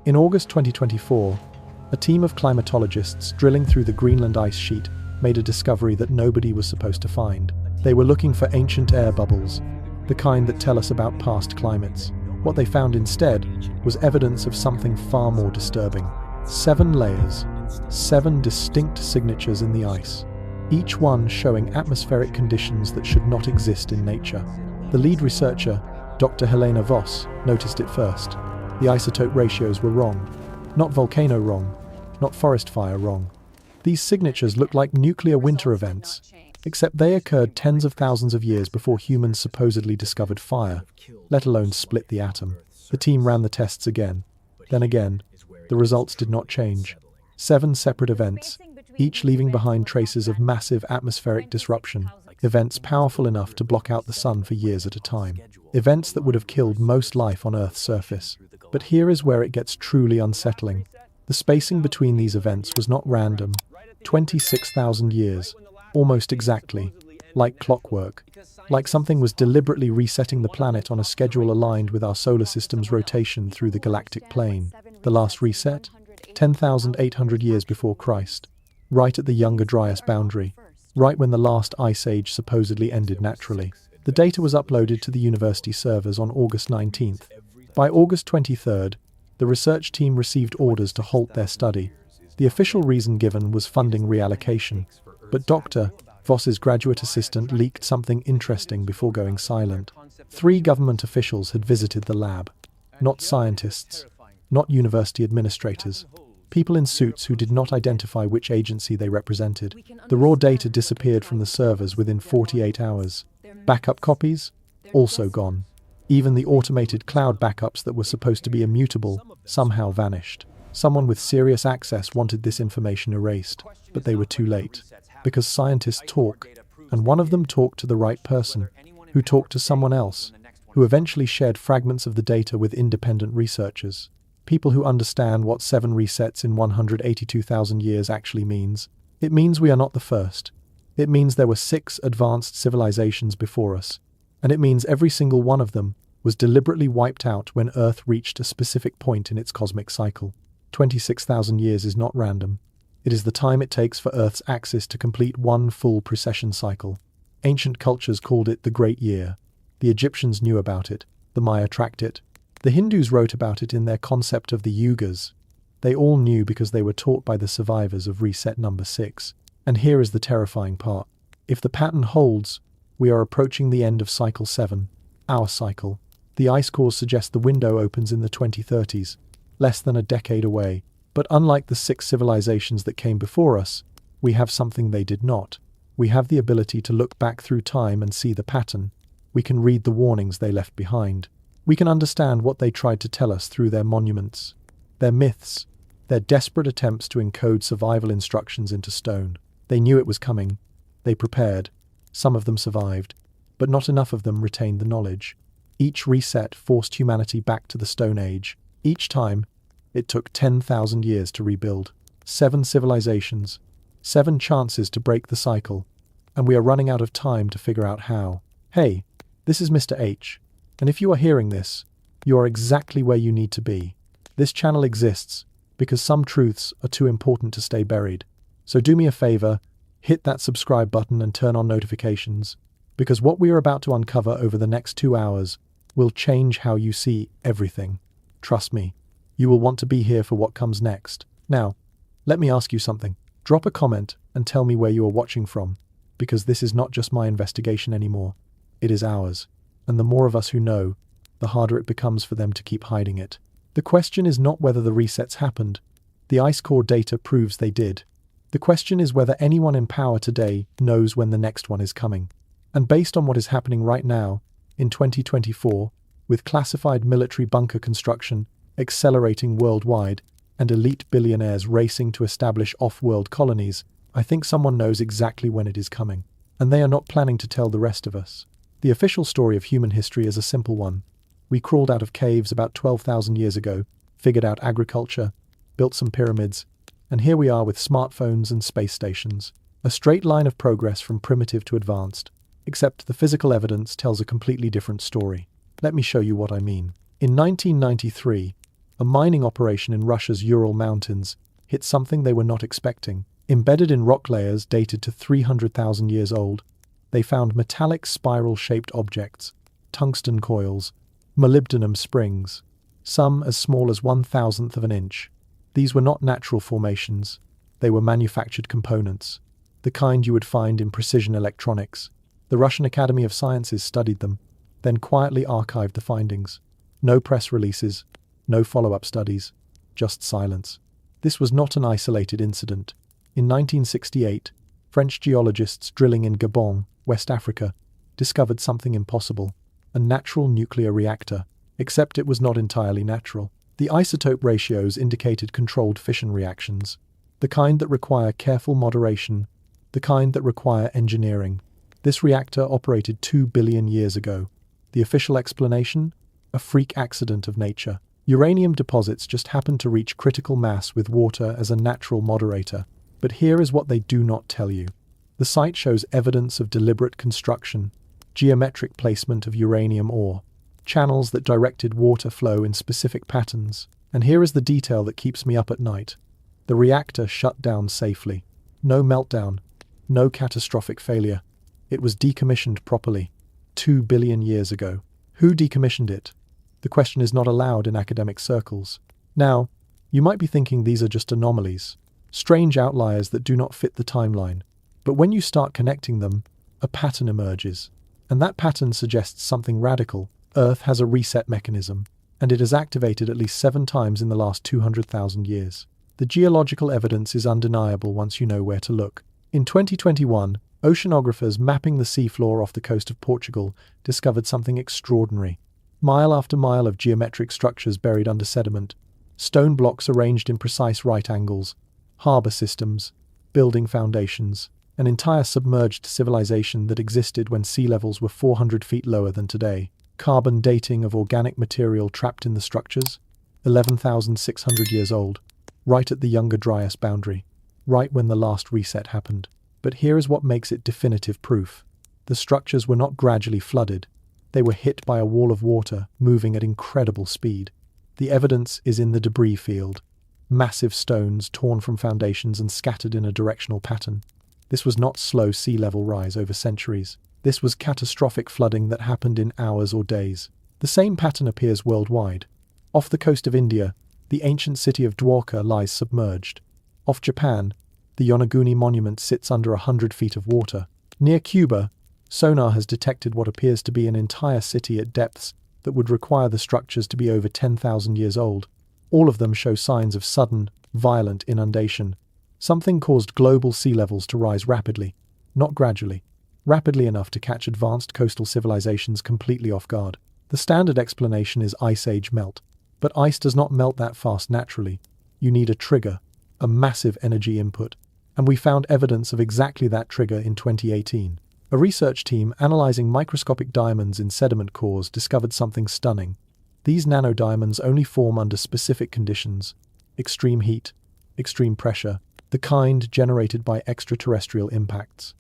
In August 2024, a team of climatologists drilling through the Greenland ice sheet made a discovery that nobody was supposed to find. They were looking for ancient air bubbles, the kind that tell us about past climates. What they found instead was evidence of something far more disturbing. 7 layers, 7 distinct signatures in the ice, each one showing atmospheric conditions that should not exist in nature. The lead researcher, Dr. Helena Voss, noticed it first. The isotope ratios were wrong. Not volcano wrong, not forest fire wrong. These signatures looked like nuclear winter events, except they occurred tens of thousands of years before humans supposedly discovered fire, let alone split the atom. The team ran the tests again. Then again, the results did not change. 7 separate events, each leaving behind traces of massive atmospheric disruption, events powerful enough to block out the sun for years at a time. Events that would have killed most life on Earth's surface. But here is where it gets truly unsettling. The spacing between these events was not random. 26,000 years, almost exactly, like clockwork. Like something was deliberately resetting the planet on a schedule aligned with our solar system's rotation through the galactic plane. The last reset? 10,800 years before Christ. Right at the Younger Dryas boundary. Right when the last ice age supposedly ended naturally. The data was uploaded to the university servers on August 19th. By August 23rd, the research team received orders to halt their study. The official reason given was funding reallocation. But Dr. Voss's graduate assistant leaked something interesting before going silent. 3 government officials had visited the lab. Not scientists, not university administrators. People in suits who did not identify which agency they represented. The raw data disappeared from the servers within 48 hours. Backup copies? Also gone. Even the automated cloud backups that were supposed to be immutable somehow vanished. Someone with serious access wanted this information erased, but they were too late. Because scientists talk, and one of them talked to the right person, who talked to someone else, who eventually shared fragments of the data with independent researchers. People who understand what 7 resets in 182,000 years actually means. It means we are not the first. It means there were 6 advanced civilizations before us. And it means every single one of them was deliberately wiped out when Earth reached a specific point in its cosmic cycle. 26,000 years is not random. It is the time it takes for Earth's axis to complete one full precession cycle. Ancient cultures called it the Great Year. The Egyptians knew about it. The Maya tracked it. The Hindus wrote about it in their concept of the Yugas. They all knew because they were taught by the survivors of reset number 6. And here is the terrifying part. If the pattern holds, we are approaching the end of cycle 7, our cycle. The ice cores suggest the window opens in the 2030s, less than a decade away. But unlike the 6 civilizations that came before us, we have something they did not. We have the ability to look back through time and see the pattern. We can read the warnings they left behind. We can understand what they tried to tell us through their monuments, their myths, their desperate attempts to encode survival instructions into stone. They knew it was coming. They prepared. Some of them survived, but not enough of them retained the knowledge. Each reset forced humanity back to the Stone Age. Each time, it took 10,000 years to rebuild. 7 civilizations, 7 chances to break the cycle, and we are running out of time to figure out how. Hey, this is Mr. H, and if you are hearing this, you are exactly where you need to be. This channel exists because some truths are too important to stay buried. So do me a favor, hit that subscribe button and turn on notifications, because what we are about to uncover over the next 2 hours will change how you see everything. Trust me, you will want to be here for what comes next. Now, let me ask you something. Drop a comment and tell me where you are watching from, because this is not just my investigation anymore. It is ours. And the more of us who know, the harder it becomes for them to keep hiding it. The question is not whether the resets happened. The ice core data proves they did. The question is whether anyone in power today knows when the next one is coming. And based on what is happening right now, in 2024, with classified military bunker construction accelerating worldwide and elite billionaires racing to establish off-world colonies, I think someone knows exactly when it is coming. And they are not planning to tell the rest of us. The official story of human history is a simple one. We crawled out of caves about 12,000 years ago, figured out agriculture, built some pyramids, and here we are with smartphones and space stations. A straight line of progress from primitive to advanced, except the physical evidence tells a completely different story. Let me show you what I mean. In 1993, A mining operation in Russia's Ural Mountains hit something they were not expecting. Embedded in rock layers dated to 300,000 years old, they found metallic spiral-shaped objects, tungsten coils, molybdenum springs, some as small as 1/1000th of an inch. These were not natural formations, they were manufactured components, the kind you would find in precision electronics. The Russian Academy of Sciences studied them, then quietly archived the findings. No press releases, no follow-up studies, just silence. This was not an isolated incident. In 1968, French geologists drilling in Gabon, West Africa, discovered something impossible, a natural nuclear reactor, except it was not entirely natural. The isotope ratios indicated controlled fission reactions, the kind that require careful moderation, the kind that require engineering. This reactor operated 2 billion years ago. The official explanation? A freak accident of nature. Uranium deposits just happened to reach critical mass with water as a natural moderator. But here is what they do not tell you. The site shows evidence of deliberate construction, geometric placement of uranium ore, channels that directed water flow in specific patterns. And here is the detail that keeps me up at night. The reactor shut down safely. No meltdown, no catastrophic failure. It was decommissioned properly, 2 billion years ago. Who decommissioned it? The question is not allowed in academic circles. Now, you might be thinking these are just anomalies, strange outliers that do not fit the timeline. But when you start connecting them, a pattern emerges. And that pattern suggests something radical. Earth has a reset mechanism, and it has activated at least 7 times in the last 200,000 years. The geological evidence is undeniable once you know where to look. In 2021, oceanographers mapping the seafloor off the coast of Portugal discovered something extraordinary. Mile after mile of geometric structures buried under sediment, stone blocks arranged in precise right angles, harbor systems, building foundations, an entire submerged civilization that existed when sea levels were 400 feet lower than today. Carbon dating of organic material trapped in the structures, 11,600 years old, right at the Younger Dryas boundary, right when the last reset happened. But here is what makes it definitive proof. The structures were not gradually flooded. They were hit by a wall of water, moving at incredible speed. The evidence is in the debris field. Massive stones torn from foundations and scattered in a directional pattern. This was not slow sea level rise over centuries. This was catastrophic flooding that happened in hours or days. The same pattern appears worldwide. Off the coast of India, the ancient city of Dwarka lies submerged. Off Japan, the Yonaguni monument sits under 100 feet of water. Near Cuba, sonar has detected what appears to be an entire city at depths that would require the structures to be over 10,000 years old. All of them show signs of sudden, violent inundation. Something caused global sea levels to rise rapidly, not gradually, rapidly enough to catch advanced coastal civilizations completely off guard. The standard explanation is ice age melt. But ice does not melt that fast naturally. You need a trigger, a massive energy input. And we found evidence of exactly that trigger in 2018. A research team analyzing microscopic diamonds in sediment cores discovered something stunning. These nanodiamonds only form under specific conditions: extreme heat, extreme pressure, the kind generated by extraterrestrial impacts.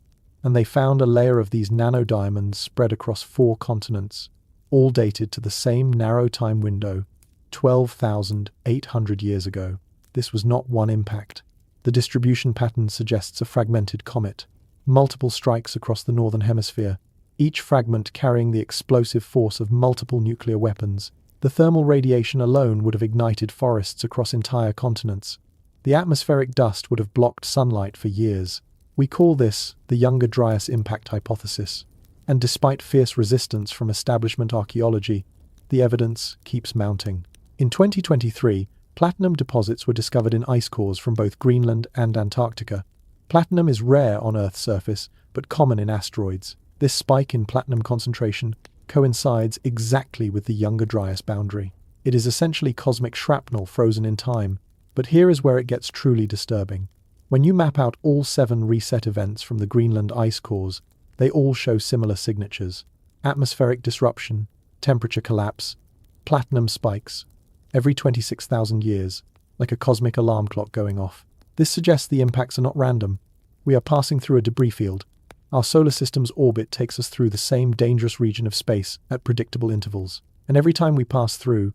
And they found a layer of these nanodiamonds spread across 4 continents, all dated to the same narrow time window, 12,800 years ago. This was not one impact. The distribution pattern suggests a fragmented comet. Multiple strikes across the northern hemisphere, each fragment carrying the explosive force of multiple nuclear weapons. The thermal radiation alone would have ignited forests across entire continents. The atmospheric dust would have blocked sunlight for years. We call this the Younger Dryas impact hypothesis. And despite fierce resistance from establishment archaeology, the evidence keeps mounting. In 2023, platinum deposits were discovered in ice cores from both Greenland and Antarctica. Platinum is rare on Earth's surface, but common in asteroids. This spike in platinum concentration coincides exactly with the Younger Dryas boundary. It is essentially cosmic shrapnel frozen in time, but here is where it gets truly disturbing. When you map out all 7 reset events from the Greenland ice cores, they all show similar signatures: atmospheric disruption, temperature collapse, platinum spikes, every 26,000 years, like a cosmic alarm clock going off. This suggests the impacts are not random. We are passing through a debris field. Our solar system's orbit takes us through the same dangerous region of space at predictable intervals. And every time we pass through,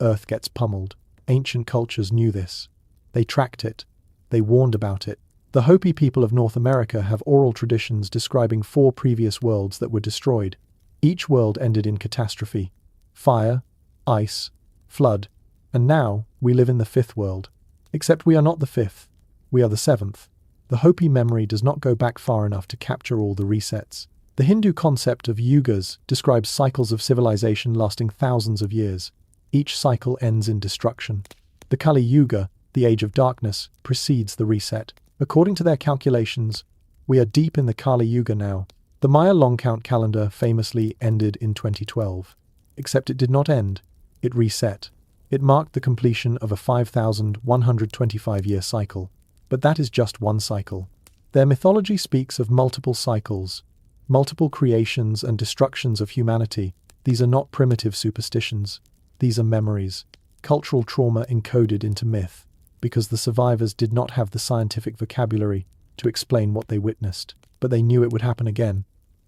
Earth gets pummeled. Ancient cultures knew this. They tracked it. They warned about it. The Hopi people of North America have oral traditions describing 4 previous worlds that were destroyed. Each world ended in catastrophe: fire, ice, flood, and now we live in the 5th world. Except we are not the 5th, we are the 7th. The Hopi memory does not go back far enough to capture all the resets. The Hindu concept of yugas describes cycles of civilization lasting thousands of years. Each cycle ends in destruction. The Kali Yuga, the Age of Darkness, precedes the reset. According to their calculations, we are deep in the Kali Yuga now. The Maya long count calendar famously ended in 2012. Except it did not end, it reset. It marked the completion of a 5,125-year cycle. But that is just one cycle. Their mythology speaks of multiple cycles, multiple creations and destructions of humanity. These are not primitive superstitions. These are memories, cultural trauma encoded into myth, because the survivors did not have the scientific vocabulary to explain what they witnessed. But they knew it would happen again,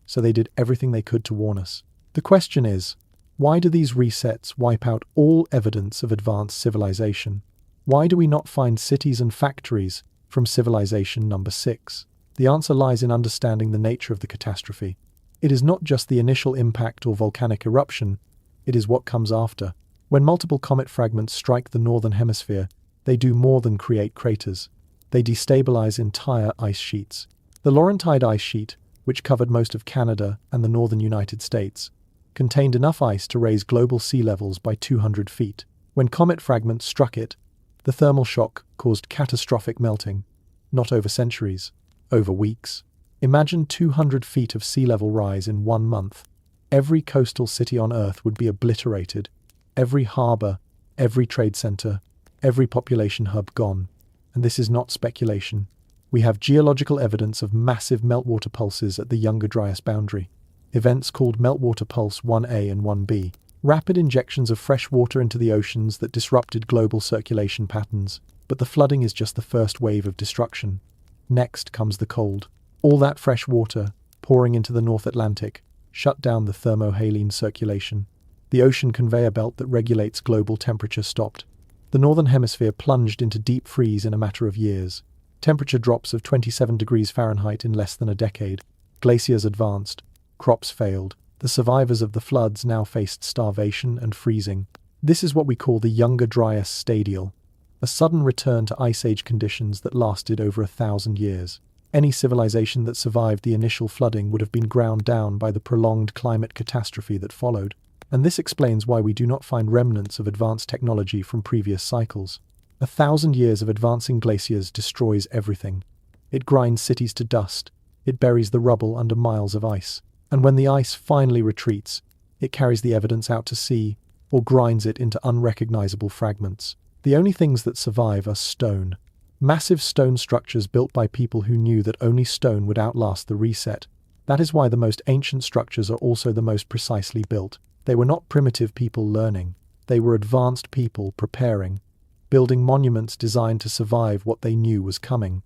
so they did everything they could to warn us. The question is, why do these resets wipe out all evidence of advanced civilization? Why do we not find cities and factories from civilization number 6? The answer lies in understanding the nature of the catastrophe. It is not just the initial impact or volcanic eruption, it is what comes after. When multiple comet fragments strike the northern hemisphere, they do more than create craters. They destabilize entire ice sheets. The Laurentide ice sheet, which covered most of Canada and the northern United States, contained enough ice to raise global sea levels by 200 feet. When comet fragments struck it, the thermal shock caused catastrophic melting, not over centuries, over weeks. Imagine 200 feet of sea level rise in 1 month. Every coastal city on Earth would be obliterated. Every harbor, every trade center, every population hub gone. And this is not speculation. We have geological evidence of massive meltwater pulses at the Younger Dryas boundary. Events called meltwater pulse 1A and 1B. Rapid injections of fresh water into the oceans that disrupted global circulation patterns. But the flooding is just the first wave of destruction. Next comes the cold. All that fresh water, pouring into the North Atlantic, shut down the thermohaline circulation. The ocean conveyor belt that regulates global temperature stopped. The northern hemisphere plunged into deep freeze in a matter of years. Temperature drops of 27 degrees Fahrenheit in less than a decade. Glaciers advanced. Crops failed. The survivors of the floods now faced starvation and freezing. This is what we call the Younger Dryas stadial, a sudden return to Ice Age conditions that lasted over 1,000 years. Any civilization that survived the initial flooding would have been ground down by the prolonged climate catastrophe that followed. And this explains why we do not find remnants of advanced technology from previous cycles. 1,000 years of advancing glaciers destroys everything. It grinds cities to dust. It buries the rubble under miles of ice. And when the ice finally retreats, it carries the evidence out to sea or grinds it into unrecognizable fragments. The only things that survive are stone. Massive stone structures built by people who knew that only stone would outlast the reset. That is why the most ancient structures are also the most precisely built. They were not primitive people learning. They were advanced people preparing, building monuments designed to survive what they knew was coming.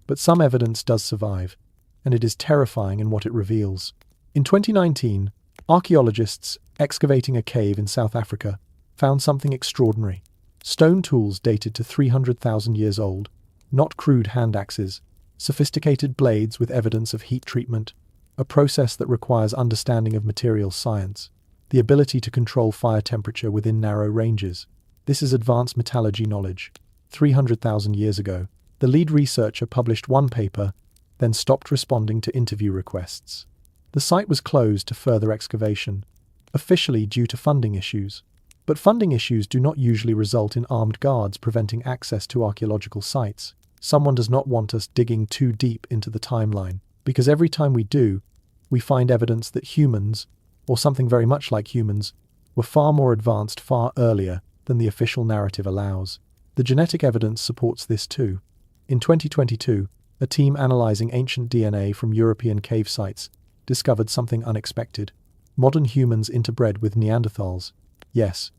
But some evidence does survive, and it is terrifying in what it reveals. In 2019, archaeologists excavating a cave in South Africa found something extraordinary. Stone tools dated to 300,000 years old, not crude hand axes, sophisticated blades with evidence of heat treatment, a process that requires understanding of materials science, the ability to control fire temperature within narrow ranges. This is advanced metallurgy knowledge. 300,000 years ago, the lead researcher published one paper, then stopped responding to interview requests. The site was closed to further excavation, officially due to funding issues. But funding issues do not usually result in armed guards preventing access to archaeological sites. Someone does not want us digging too deep into the timeline, because every time we do, we find evidence that humans, or something very much like humans, were far more advanced far earlier than the official narrative allows. The genetic evidence supports this too. In 2022, a team analyzing ancient DNA from European cave sites discovered something unexpected. Modern humans interbred with Neanderthals. Yes,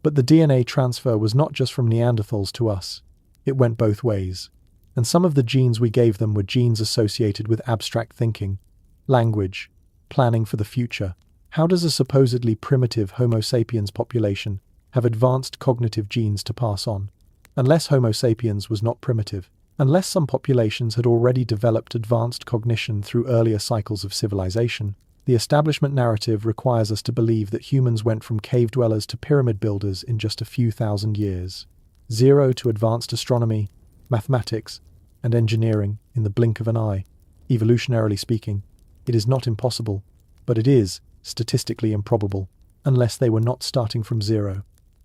but the DNA transfer was not just from Neanderthals to us. It went both ways. And some of the genes we gave them were genes associated with abstract thinking, language, planning for the future. How does a supposedly primitive Homo sapiens population have advanced cognitive genes to pass on. Unless Homo sapiens was not primitive, unless some populations had already developed advanced cognition through earlier cycles of civilization, the establishment narrative requires us to believe that humans went from cave dwellers to pyramid builders in just a few thousand years. Zero to advanced astronomy, mathematics, and engineering in the blink of an eye. Evolutionarily speaking, it is not impossible, but it is statistically improbable, unless they were not starting from zero,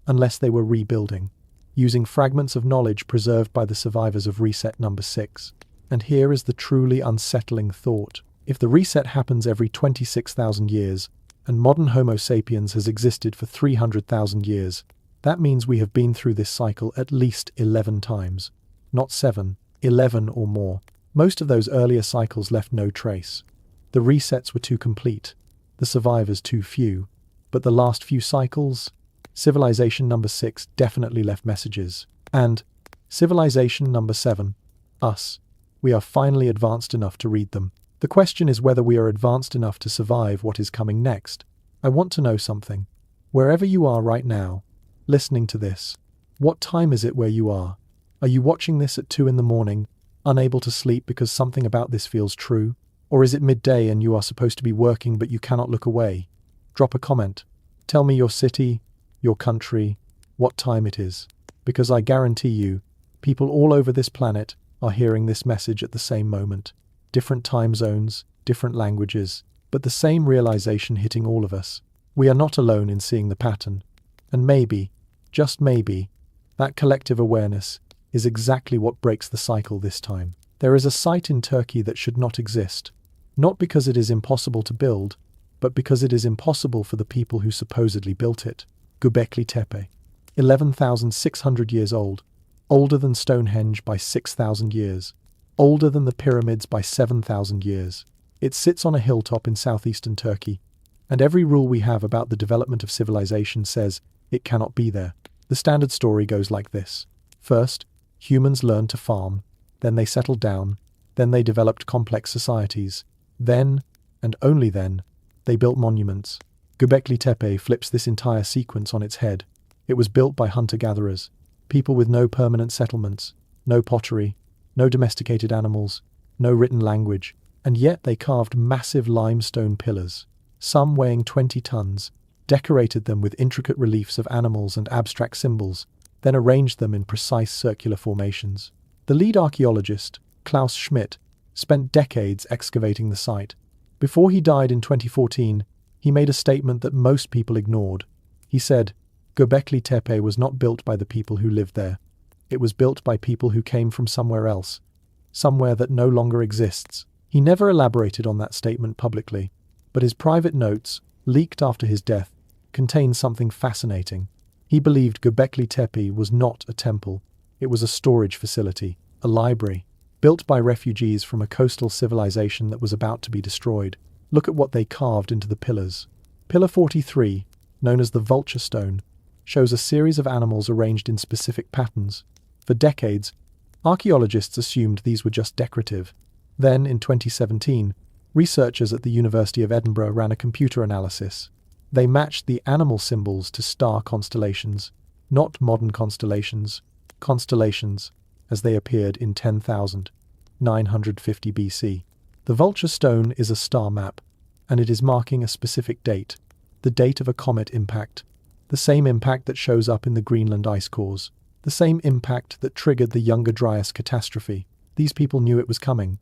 unless they were rebuilding, using fragments of knowledge preserved by the survivors of reset number 6. And here is the truly unsettling thought. If the reset happens every 26,000 years, and modern Homo sapiens has existed for 300,000 years, that means we have been through this cycle at least 11 times. Not 7, 11 or more. Most of those earlier cycles left no trace. The resets were too complete, the survivors too few. But the last few cycles? Civilization number 6 definitely left messages. And civilization number 7, us. We are finally advanced enough to read them. The question is whether we are advanced enough to survive what is coming next. I want to know something. Wherever you are right now, listening to this, what time is it where you are? Are you watching this at 2 in the morning, unable to sleep because something about this feels true? Or is it midday and you are supposed to be working but you cannot look away? Drop a comment. Tell me your city, your country, what time it is. Because I guarantee you, people all over this planet are hearing this message at the same moment. Different time zones, different languages, but the same realization hitting all of us. We are not alone in seeing the pattern. And maybe, just maybe, that collective awareness is exactly what breaks the cycle this time. There is a site in Turkey that should not exist, not because it is impossible to build, but because it is impossible for the people who supposedly built it. Göbekli Tepe, 11,600 years old, older than Stonehenge by 6,000 years, older than the pyramids by 7,000 years. It sits on a hilltop in southeastern Turkey, and every rule we have about the development of civilization says it cannot be there. The standard story goes like this. First, humans learned to farm, then they settled down, then they developed complex societies, then, and only then, they built monuments. Göbekli Tepe flips this entire sequence on its head. It was built by hunter-gatherers, people with no permanent settlements, no pottery, no domesticated animals, no written language, and yet they carved massive limestone pillars, some weighing 20 tons, decorated them with intricate reliefs of animals and abstract symbols, then arranged them in precise circular formations. The lead archaeologist, Klaus Schmidt, spent decades excavating the site. Before he died in 2014, he made a statement that most people ignored. He said, Göbekli Tepe was not built by the people who lived there. It was built by people who came from somewhere else, somewhere that no longer exists. He never elaborated on that statement publicly, but his private notes, leaked after his death, contain something fascinating. He believed Göbekli Tepe was not a temple. It was a storage facility, a library, built by refugees from a coastal civilization that was about to be destroyed. Look at what they carved into the pillars. Pillar 43, known as the Vulture Stone, shows a series of animals arranged in specific patterns. For decades, archaeologists assumed these were just decorative. Then, in 2017, researchers at the University of Edinburgh ran a computer analysis. They matched the animal symbols to star constellations, not modern constellations, as they appeared in 10,950 BC. The Vulture Stone is a star map, and it is marking a specific date, the date of a comet impact, the same impact that shows up in the Greenland ice cores, the same impact that triggered the Younger Dryas catastrophe. These people knew it was coming.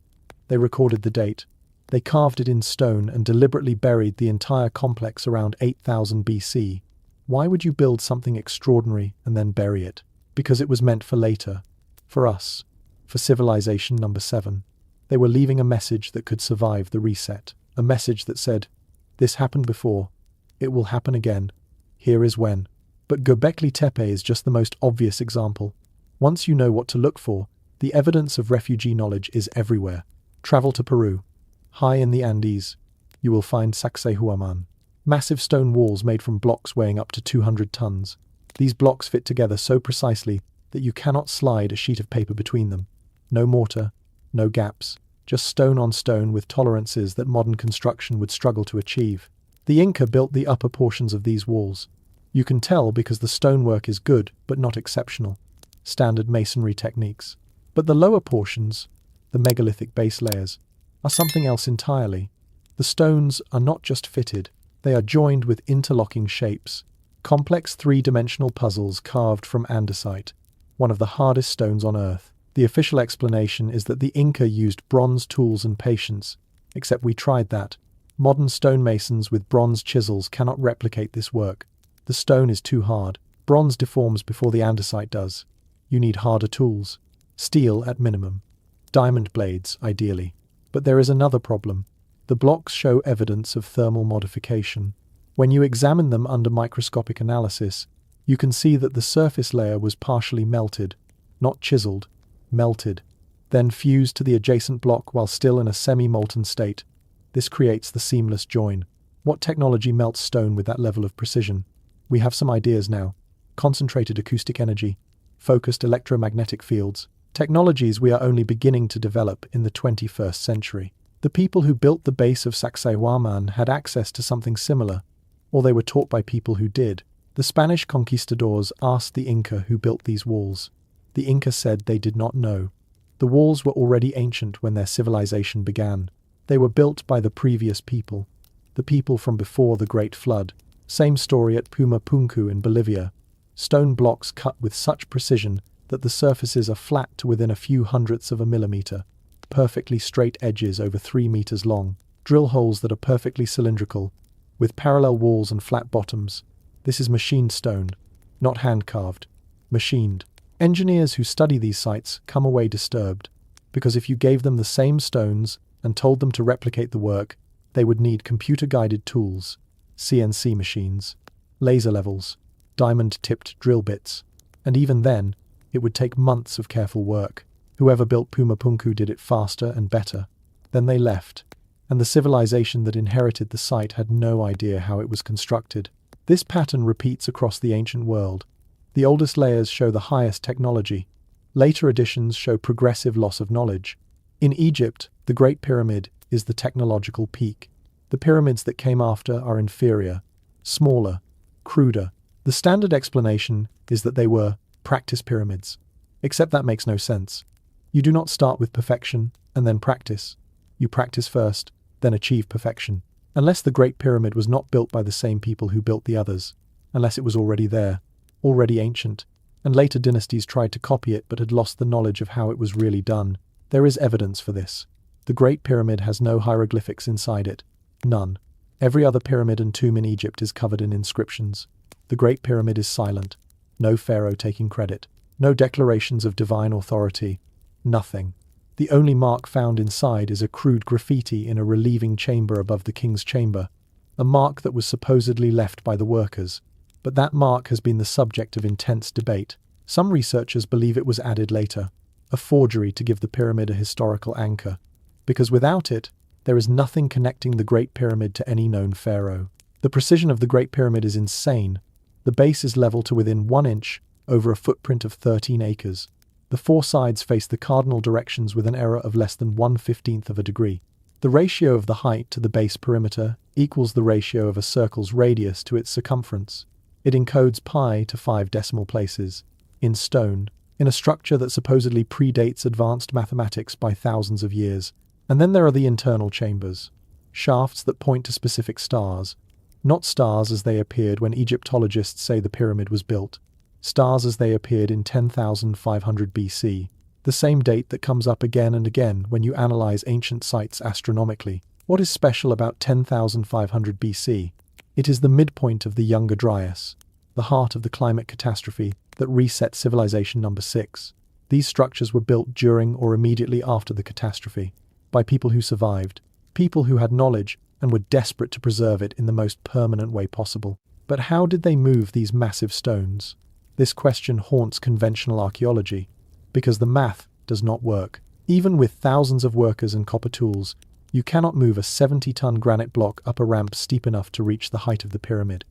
They recorded the date. They carved it in stone and deliberately buried the entire complex around 8000 BC. Why would you build something extraordinary and then bury it? Because it was meant for later. For us. For civilization number 7. They were leaving a message that could survive the reset. A message that said, this happened before. It will happen again. Here is when. But Göbekli Tepe is just the most obvious example. Once you know what to look for, the evidence of refugee knowledge is everywhere. Travel to Peru. High in the Andes, you will find Sacsayhuaman. Massive stone walls made from blocks weighing up to 200 tons. These blocks fit together so precisely that you cannot slide a sheet of paper between them. No mortar, no gaps, just stone on stone with tolerances that modern construction would struggle to achieve. The Inca built the upper portions of these walls. You can tell because the stonework is good but not exceptional. Standard masonry techniques. But the lower portions, the megalithic base layers, are something else entirely. The stones are not just fitted, they are joined with interlocking shapes. Complex three-dimensional puzzles carved from andesite, one of the hardest stones on Earth. The official explanation is that the Inca used bronze tools and patience, except we tried that. Modern stonemasons with bronze chisels cannot replicate this work. The stone is too hard. Bronze deforms before the andesite does. You need harder tools. Steel at minimum. Diamond blades, ideally. But there is another problem. The blocks show evidence of thermal modification. When you examine them under microscopic analysis, you can see that the surface layer was partially melted, not chiseled, melted, then fused to the adjacent block while still in a semi-molten state. This creates the seamless join. What technology melts stone with that level of precision? We have some ideas now. Concentrated acoustic energy, focused electromagnetic fields, technologies we are only beginning to develop in the 21st century. The people who built the base of Sacsayhuaman had access to something similar, or they were taught by people who did. The Spanish conquistadors asked the Inca who built these walls. The Inca said they did not know. The walls were already ancient when their civilization began. They were built by the previous people, the people from before the Great Flood. Same story at Pumapunku in Bolivia. Stone blocks cut with such precision that the surfaces are flat to within a few hundredths of a millimeter. Perfectly straight edges over 3 meters long. Drill holes that are perfectly cylindrical, with parallel walls and flat bottoms. This is machined stone, not hand-carved. Machined. Engineers who study these sites come away disturbed, because if you gave them the same stones and told them to replicate the work, they would need computer-guided tools, CNC machines, laser levels, diamond-tipped drill bits, and even then, it would take months of careful work. Whoever built Pumapunku did it faster and better. Then they left, and the civilization that inherited the site had no idea how it was constructed. This pattern repeats across the ancient world. The oldest layers show the highest technology. Later additions show progressive loss of knowledge. In Egypt, the Great Pyramid is the technological peak. The pyramids that came after are inferior, smaller, cruder. The standard explanation is that they were practice pyramids. Except that makes no sense. You do not start with perfection and then practice. You practice first, then achieve perfection. Unless the Great Pyramid was not built by the same people who built the others. Unless it was already there, already ancient, and later dynasties tried to copy it but had lost the knowledge of how it was really done. There is evidence for this. The Great Pyramid has no hieroglyphics inside it. None. Every other pyramid and tomb in Egypt is covered in inscriptions. The Great Pyramid is silent. No pharaoh taking credit. No declarations of divine authority. Nothing. The only mark found inside is a crude graffiti in a relieving chamber above the king's chamber. A mark that was supposedly left by the workers. But that mark has been the subject of intense debate. Some researchers believe it was added later. A forgery to give the pyramid a historical anchor. Because without it, there is nothing connecting the Great Pyramid to any known pharaoh. The precision of the Great Pyramid is insane. The base is level to within 1 inch over a footprint of 13 acres. The 4 sides face the cardinal directions with an error of less than 1/15 of a degree. The ratio of the height to the base perimeter equals the ratio of a circle's radius to its circumference. It encodes pi to 5 decimal places, in stone, in a structure that supposedly predates advanced mathematics by thousands of years. And then there are the internal chambers, shafts that point to specific stars, not stars as they appeared when Egyptologists say the pyramid was built, stars as they appeared in 10,500 BC, the same date that comes up again and again when you analyze ancient sites astronomically. What is special about 10,500 BC? It is the midpoint of the Younger Dryas, the heart of the climate catastrophe that reset civilization number 6. These structures were built during or immediately after the catastrophe, by people who survived, people who had knowledge and were desperate to preserve it in the most permanent way possible. But how did they move these massive stones? This question haunts conventional archaeology, because the math does not work. Even with thousands of workers and copper tools, you cannot move a 70-ton granite block up a ramp steep enough to reach the height of the pyramid.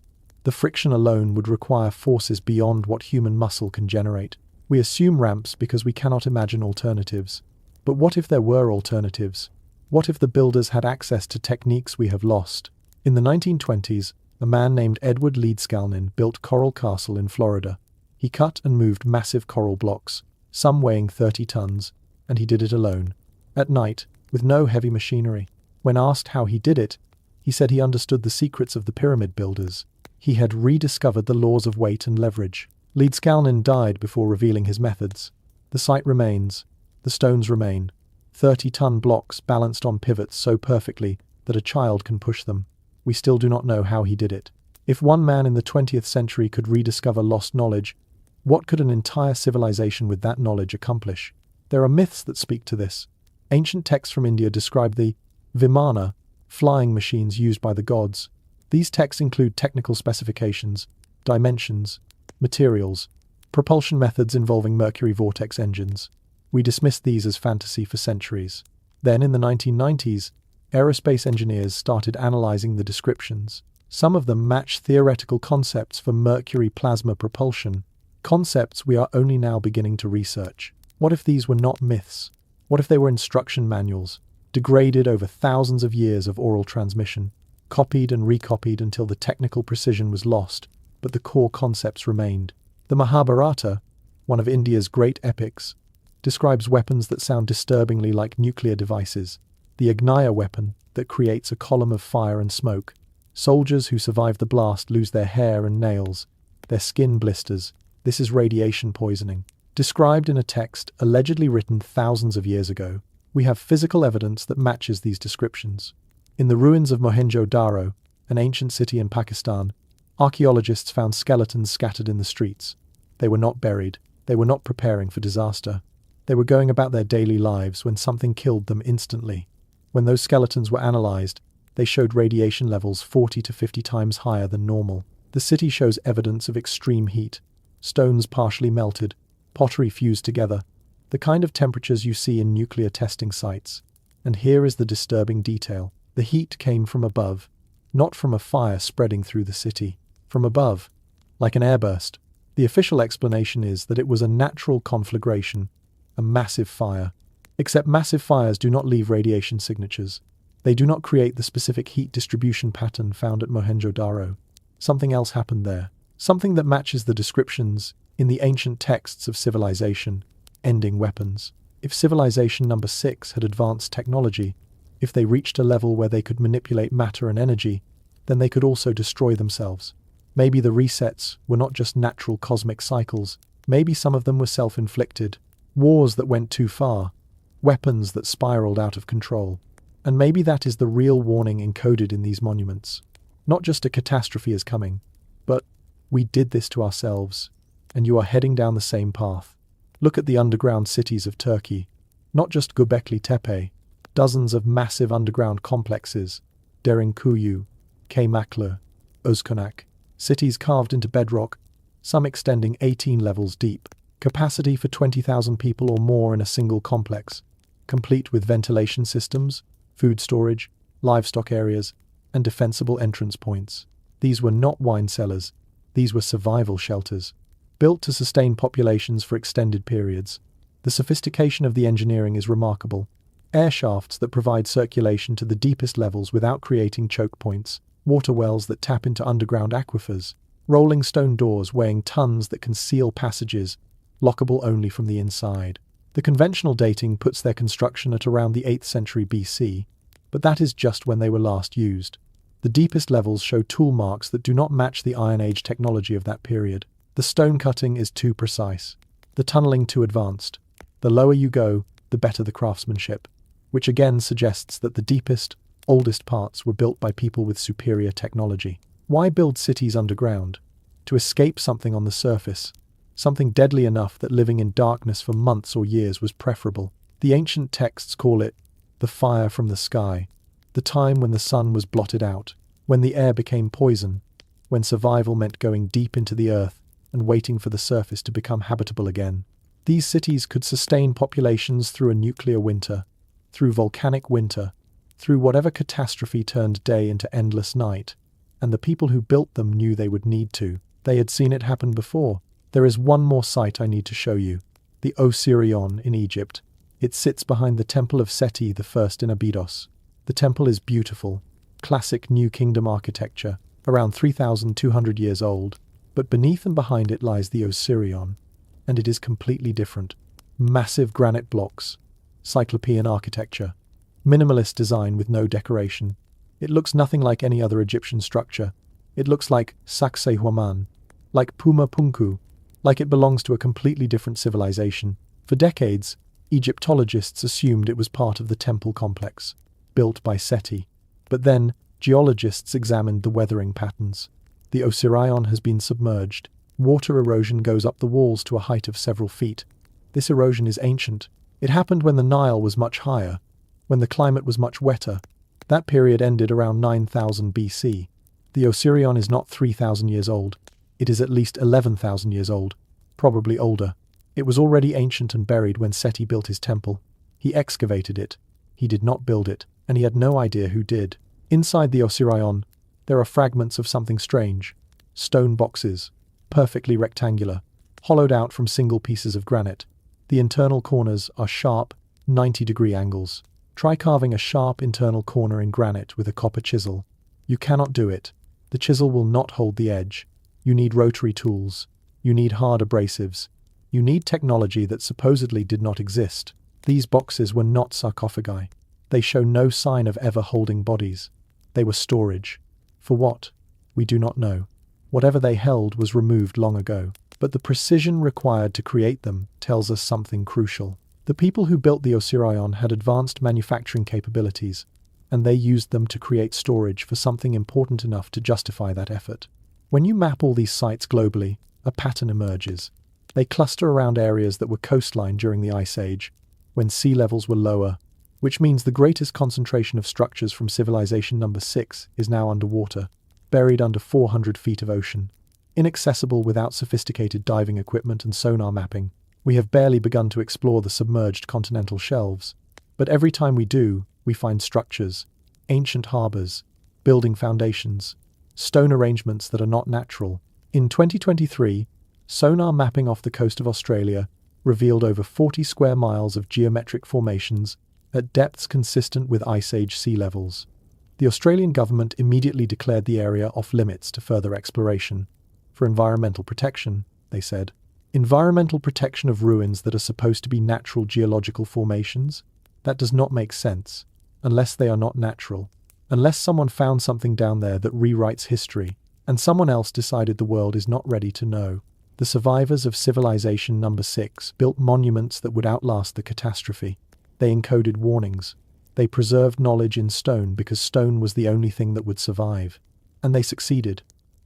The friction alone would require forces beyond what human muscle can generate. We assume ramps because we cannot imagine alternatives. But what if there were alternatives? What if the builders had access to techniques we have lost? In the 1920s, A man named Edward Leedskalnin built Coral Castle in Florida. He cut and moved massive coral blocks, some weighing 30 tons, and he did it alone, at night, with no heavy machinery. When asked how he did it, he said he understood the secrets of the pyramid builders. He had rediscovered the laws of weight and leverage. Leedskalnin died before revealing his methods. The site remains. The stones remain. 30-ton blocks balanced on pivots so perfectly that a child can push them. We still do not know how he did it. If one man in the 20th century could rediscover lost knowledge, what could an entire civilization with that knowledge accomplish? There are myths that speak to this. Ancient texts from India describe the Vimana, flying machines used by the gods. These texts include technical specifications, dimensions, materials, propulsion methods involving mercury vortex engines. We dismissed these as fantasy for centuries. Then, in the 1990s, aerospace engineers started analyzing the descriptions. Some of them match theoretical concepts for mercury plasma propulsion, concepts we are only now beginning to research. What if these were not myths? What if they were instruction manuals, degraded over thousands of years of oral transmission, copied and recopied until the technical precision was lost, but the core concepts remained? The Mahabharata, one of India's great epics, describes weapons that sound disturbingly like nuclear devices. The Agnaya weapon that creates a column of fire and smoke. Soldiers who survive the blast lose their hair and nails. Their skin blisters. This is radiation poisoning. Described in a text allegedly written thousands of years ago, we have physical evidence that matches these descriptions. In the ruins of Mohenjo-Daro, an ancient city in Pakistan, archaeologists found skeletons scattered in the streets. They were not buried. They were not preparing for disaster. They were going about their daily lives when something killed them instantly. When those skeletons were analyzed, they showed radiation levels 40 to 50 times higher than normal. The city shows evidence of extreme heat. Stones partially melted, pottery fused together, the kind of temperatures you see in nuclear testing sites. And here is the disturbing detail. The heat came from above, not from a fire spreading through the city. From above, like an airburst. The official explanation is that it was a natural conflagration, a massive fire. Except massive fires do not leave radiation signatures. They do not create the specific heat distribution pattern found at Mohenjo-Daro. Something else happened there. Something that matches the descriptions in the ancient texts of civilization, ending weapons. If civilization number 6 had advanced technology, if they reached a level where they could manipulate matter and energy, then they could also destroy themselves. Maybe the resets were not just natural cosmic cycles. Maybe some of them were self-inflicted. Wars that went too far. Weapons that spiraled out of control. And maybe that is the real warning encoded in these monuments. Not just a catastrophe is coming, but we did this to ourselves, and you are heading down the same path. Look at the underground cities of Turkey. Not just Göbekli Tepe, dozens of massive underground complexes, Derinkuyu, Kaymaklı, Özkonak, cities carved into bedrock, some extending 18 levels deep, capacity for 20,000 people or more in a single complex, complete with ventilation systems, food storage, livestock areas, and defensible entrance points. These were not wine cellars, these were survival shelters, built to sustain populations for extended periods. The sophistication of the engineering is remarkable. Air shafts that provide circulation to the deepest levels without creating choke points, water wells that tap into underground aquifers, rolling stone doors weighing tons that can seal passages, lockable only from the inside. The conventional dating puts their construction at around the 8th century BC, but that is just when they were last used. The deepest levels show tool marks that do not match the Iron Age technology of that period. The stone cutting is too precise. The tunneling too advanced. The lower you go, the better the craftsmanship, which again suggests that the deepest, oldest parts were built by people with superior technology. Why build cities underground? To escape something on the surface. Something deadly enough that living in darkness for months or years was preferable. The ancient texts call it the fire from the sky, the time when the sun was blotted out, when the air became poison, when survival meant going deep into the earth and waiting for the surface to become habitable again. These cities could sustain populations through a nuclear winter, through volcanic winter, through whatever catastrophe turned day into endless night, and the people who built them knew they would need to. They had seen it happen before. There is one more site I need to show you, the Osirion in Egypt. It sits behind the Temple of Seti I in Abydos. The temple is beautiful, classic New Kingdom architecture, around 3,200 years old, but beneath and behind it lies the Osirion, and it is completely different. Massive granite blocks, Cyclopean architecture, minimalist design with no decoration. It looks nothing like any other Egyptian structure. It looks like Sacsayhuaman, like Puma Punku, like it belongs to a completely different civilization. For decades, Egyptologists assumed it was part of the temple complex, built by Seti. But then, geologists examined the weathering patterns. The Osirion has been submerged. Water erosion goes up the walls to a height of several feet. This erosion is ancient. It happened when the Nile was much higher, when the climate was much wetter. That period ended around 9000 BC. The Osirion is not 3,000 years old. It is at least 11,000 years old, probably older. It was already ancient and buried when Seti built his temple. He excavated it. He did not build it, and he had no idea who did. Inside the Osirion, there are fragments of something strange. Stone boxes, perfectly rectangular, hollowed out from single pieces of granite. The internal corners are sharp, 90-degree angles. Try carving a sharp internal corner in granite with a copper chisel. You cannot do it. The chisel will not hold the edge. You need rotary tools. You need hard abrasives. You need technology that supposedly did not exist. These boxes were not sarcophagi. They show no sign of ever holding bodies. They were storage. For what? We do not know. Whatever they held was removed long ago. But the precision required to create them tells us something crucial. The people who built the Osirion had advanced manufacturing capabilities, and they used them to create storage for something important enough to justify that effort. When you map all these sites globally, a pattern emerges. They cluster around areas that were coastline during the Ice Age, when sea levels were lower, which means the greatest concentration of structures from civilization number 6 is now underwater, buried under 400 feet of ocean. Inaccessible without sophisticated diving equipment and sonar mapping, we have barely begun to explore the submerged continental shelves. But every time we do, we find structures, ancient harbors, building foundations, stone arrangements that are not natural. In 2023, sonar mapping off the coast of Australia revealed over 40 square miles of geometric formations at depths consistent with Ice Age sea levels. The Australian government immediately declared the area off limits to further exploration. For environmental protection, they said. Environmental protection of ruins that are supposed to be natural geological formations? That does not make sense, unless they are not natural. Unless someone found something down there that rewrites history, and someone else decided the world is not ready to know. The survivors of civilization number 6 built monuments that would outlast the catastrophe. They encoded warnings. They preserved knowledge in stone because stone was the only thing that would survive. And they succeeded.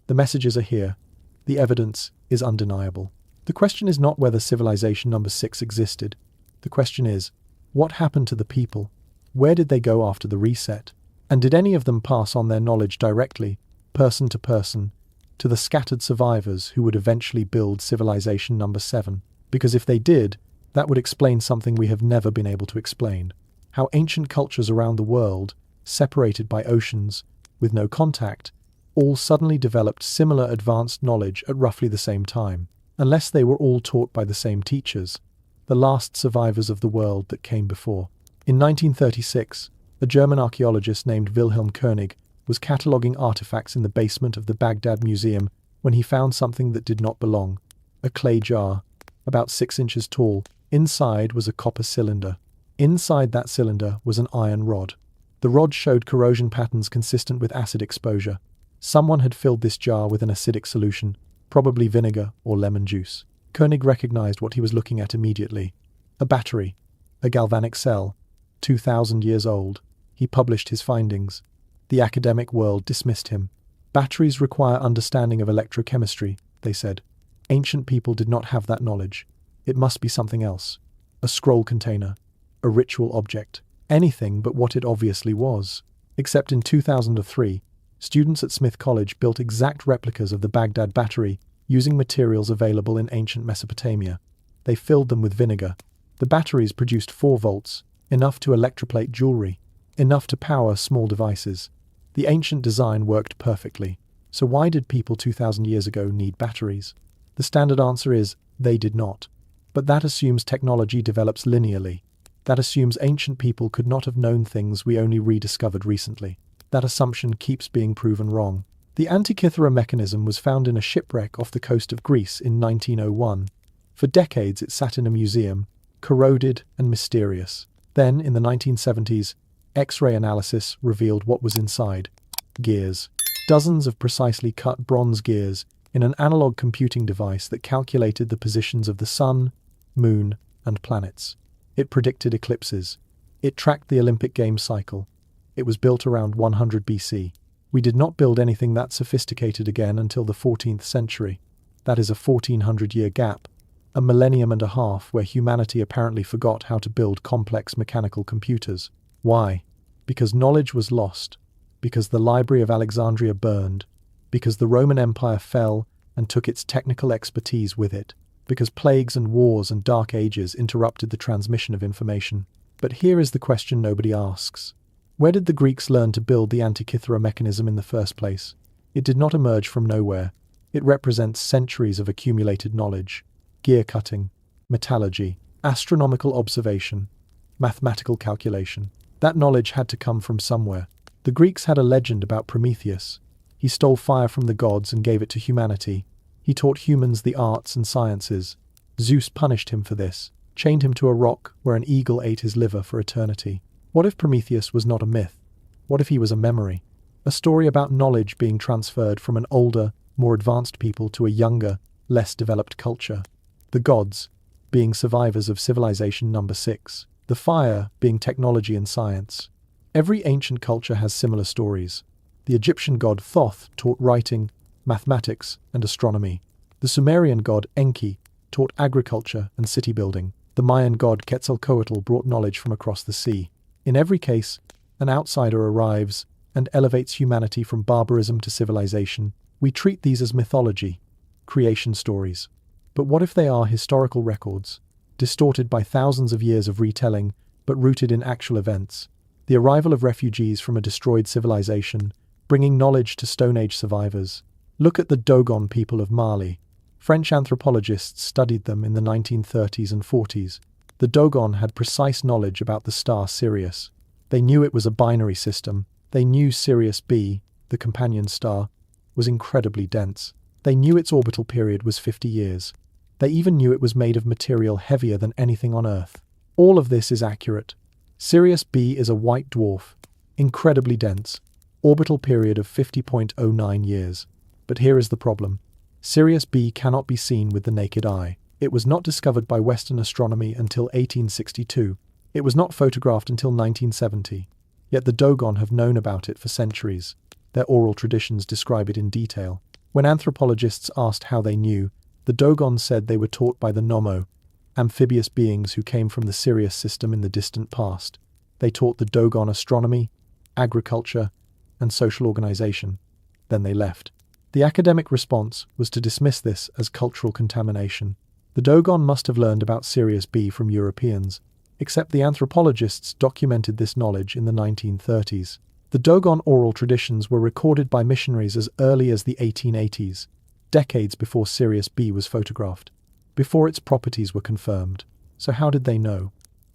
The messages are here. The evidence is undeniable. The question is not whether civilization number 6 existed. The question is, what happened to the people? Where did they go after the reset? And did any of them pass on their knowledge directly, person to person, to the scattered survivors who would eventually build civilization number 7? Because if they did, that would explain something we have never been able to explain. How ancient cultures around the world, separated by oceans, with no contact, all suddenly developed similar advanced knowledge at roughly the same time. Unless they were all taught by the same teachers, the last survivors of the world that came before. In 1936, a German archaeologist named Wilhelm Koenig was cataloguing artifacts in the basement of the Baghdad Museum when he found something that did not belong. A clay jar, about 6 inches tall. Inside was a copper cylinder. Inside that cylinder was an iron rod. The rod showed corrosion patterns consistent with acid exposure. Someone had filled this jar with an acidic solution, probably vinegar or lemon juice. Koenig recognized what he was looking at immediately. A battery, a galvanic cell, 2,000 years old. He published his findings. The academic world dismissed him. Batteries require understanding of electrochemistry, they said. Ancient people did not have that knowledge. It must be something else. A scroll container, a ritual object, anything but what it obviously was. Except in 2003, students at Smith College built exact replicas of the Baghdad battery using materials available in ancient Mesopotamia. They filled them with vinegar. The batteries produced 4 volts, enough to electroplate jewelry, enough to power small devices. The ancient design worked perfectly. So why did people 2,000 years ago need batteries? The standard answer is, they did not. But that assumes technology develops linearly. That assumes ancient people could not have known things we only rediscovered recently. That assumption keeps being proven wrong. The Antikythera mechanism was found in a shipwreck off the coast of Greece in 1901. For decades it sat in a museum, corroded and mysterious. Then, in the 1970s, X-ray analysis revealed what was inside. Gears. Dozens of precisely cut bronze gears in an analog computing device that calculated the positions of the sun, moon, and planets. It predicted eclipses. It tracked the Olympic Games cycle. It was built around 100 BC. We did not build anything that sophisticated again until the 14th century. That is a 1400-year gap, a millennium and a half where humanity apparently forgot how to build complex mechanical computers. Why? Because knowledge was lost, because the Library of Alexandria burned, because the Roman Empire fell and took its technical expertise with it, because plagues and wars and dark ages interrupted the transmission of information. But here is the question nobody asks. Where did the Greeks learn to build the Antikythera mechanism in the first place? It did not emerge from nowhere. It represents centuries of accumulated knowledge. Gear cutting, metallurgy, astronomical observation, mathematical calculation. That knowledge had to come from somewhere. The Greeks had a legend about Prometheus. He stole fire from the gods and gave it to humanity. He taught humans the arts and sciences. Zeus punished him for this, chained him to a rock where an eagle ate his liver for eternity. What if Prometheus was not a myth? What if he was a memory? A story about knowledge being transferred from an older, more advanced people to a younger, less developed culture. The gods being survivors of civilization number 6. The fire being technology and science. Every ancient culture has similar stories. The Egyptian god Thoth taught writing, mathematics, and astronomy. The Sumerian god Enki taught agriculture and city building. The Mayan god Quetzalcoatl brought knowledge from across the sea. In every case, an outsider arrives and elevates humanity from barbarism to civilization. We treat these as mythology, creation stories. But what if they are historical records, distorted by thousands of years of retelling, but rooted in actual events? The arrival of refugees from a destroyed civilization, bringing knowledge to Stone Age survivors. Look at the Dogon people of Mali. French anthropologists studied them in the 1930s and 40s. The Dogon had precise knowledge about the star Sirius. They knew it was a binary system. They knew Sirius B, the companion star, was incredibly dense. They knew its orbital period was 50 years. They even knew it was made of material heavier than anything on Earth. All of this is accurate. Sirius B is a white dwarf, incredibly dense, orbital period of 50.09 years. But here is the problem. Sirius B cannot be seen with the naked eye. It was not discovered by Western astronomy until 1862. It was not photographed until 1970. Yet the Dogon have known about it for centuries. Their oral traditions describe it in detail. When anthropologists asked how they knew, the Dogon said they were taught by the Nomo, amphibious beings who came from the Sirius system in the distant past. They taught the Dogon astronomy, agriculture, and social organization. Then they left. The academic response was to dismiss this as cultural contamination. The Dogon must have learned about Sirius B from Europeans, except the anthropologists documented this knowledge in the 1930s. The Dogon oral traditions were recorded by missionaries as early as the 1880s, decades before Sirius B was photographed, before its properties were confirmed. So how did they know?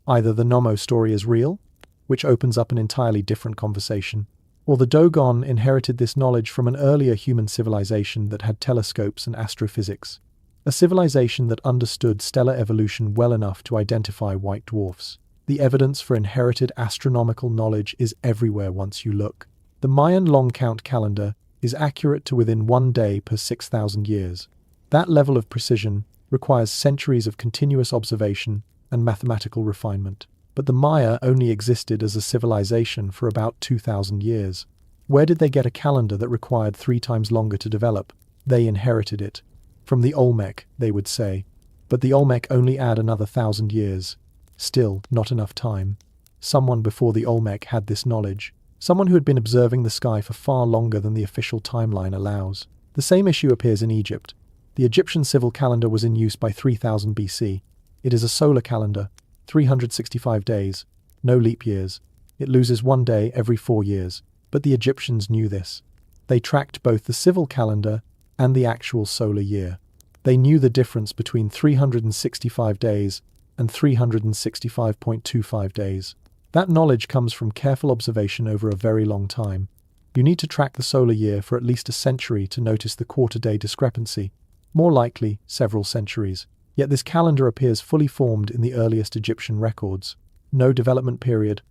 Either the Nomo story is real, which opens up an entirely different conversation, or the Dogon inherited this knowledge from an earlier human civilization that had telescopes and astrophysics, a civilization that understood stellar evolution well enough to identify white dwarfs. The evidence for inherited astronomical knowledge is everywhere once you look. The Mayan long count calendar is accurate to within 1 day per 6,000 years. That level of precision requires centuries of continuous observation and mathematical refinement. But the Maya only existed as a civilization for about 2,000 years. Where did they get a calendar that required 3 times longer to develop? They inherited it. From the Olmec, they would say. But the Olmec only add another 1,000 years. Still, not enough time. Someone before the Olmec had this knowledge. Someone who had been observing the sky for far longer than the official timeline allows. The same issue appears in Egypt. The Egyptian civil calendar was in use by 3000 BC. It is a solar calendar, 365 days, no leap years. It loses 1 day every 4 years. But the Egyptians knew this. They tracked both the civil calendar and the actual solar year. They knew the difference between 365 days and 365.25 days. That knowledge comes from careful observation over a very long time. You need to track the solar year for at least a century to notice the quarter-day discrepancy, more likely several centuries. Yet this calendar appears fully formed in the earliest Egyptian records. No development period,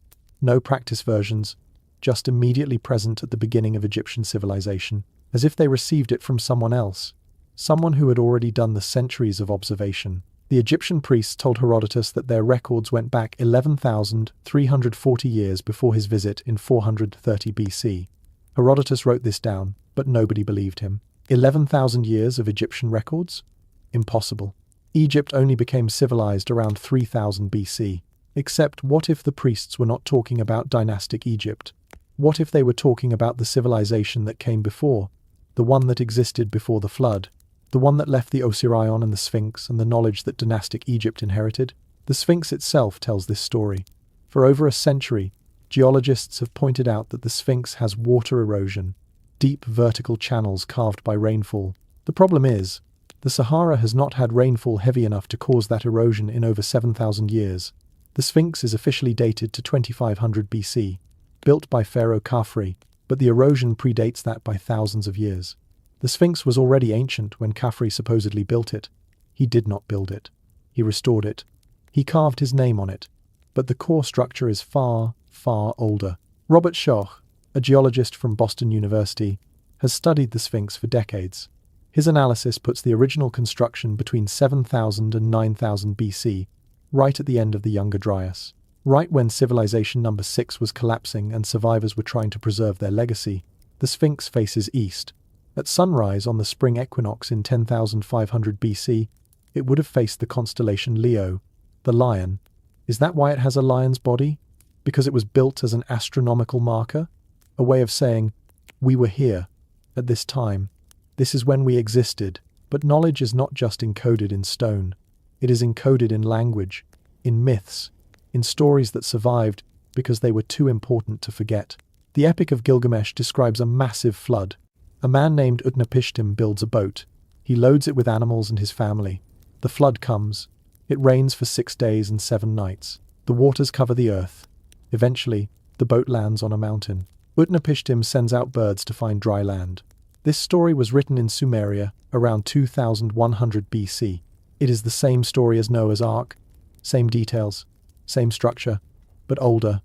no practice versions, just immediately present at the beginning of Egyptian civilization, as if they received it from someone else, someone who had already done the centuries of observation. The Egyptian priests told Herodotus that their records went back 11,340 years before his visit in 430 BC. Herodotus wrote this down, but nobody believed him. 11,000 years of Egyptian records? Impossible. Egypt only became civilized around 3000 BC. Except, what if the priests were not talking about dynastic Egypt? What if they were talking about the civilization that came before, the one that existed before the flood, the one that left the Osirion and the Sphinx and the knowledge that dynastic Egypt inherited? The Sphinx itself tells this story. For over a century, geologists have pointed out that the Sphinx has water erosion, deep vertical channels carved by rainfall. The problem is, the Sahara has not had rainfall heavy enough to cause that erosion in over 7,000 years. The Sphinx is officially dated to 2500 BC, built by Pharaoh Khafre, but the erosion predates that by thousands of years. The Sphinx was already ancient when Khafre supposedly built it. He did not build it. He restored it. He carved his name on it. But the core structure is far, far older. Robert Schoch, a geologist from Boston University, has studied the Sphinx for decades. His analysis puts the original construction between 7000 and 9000 BC, right at the end of the Younger Dryas. Right when civilization number 6 was collapsing and survivors were trying to preserve their legacy, the Sphinx faces east. At sunrise on the spring equinox in 10,500 BC, it would have faced the constellation Leo, the lion. Is that why it has a lion's body? Because it was built as an astronomical marker? A way of saying, we were here, at this time. This is when we existed. But knowledge is not just encoded in stone. It is encoded in language, in myths, in stories that survived because they were too important to forget. The Epic of Gilgamesh describes a massive flood. A man named Utnapishtim builds a boat. He loads it with animals and his family. The flood comes. It rains for 6 days and 7 nights. The waters cover the earth. Eventually, the boat lands on a mountain. Utnapishtim sends out birds to find dry land. This story was written in Sumeria around 2100 BC. It is the same story as Noah's Ark, same details, same structure, but older,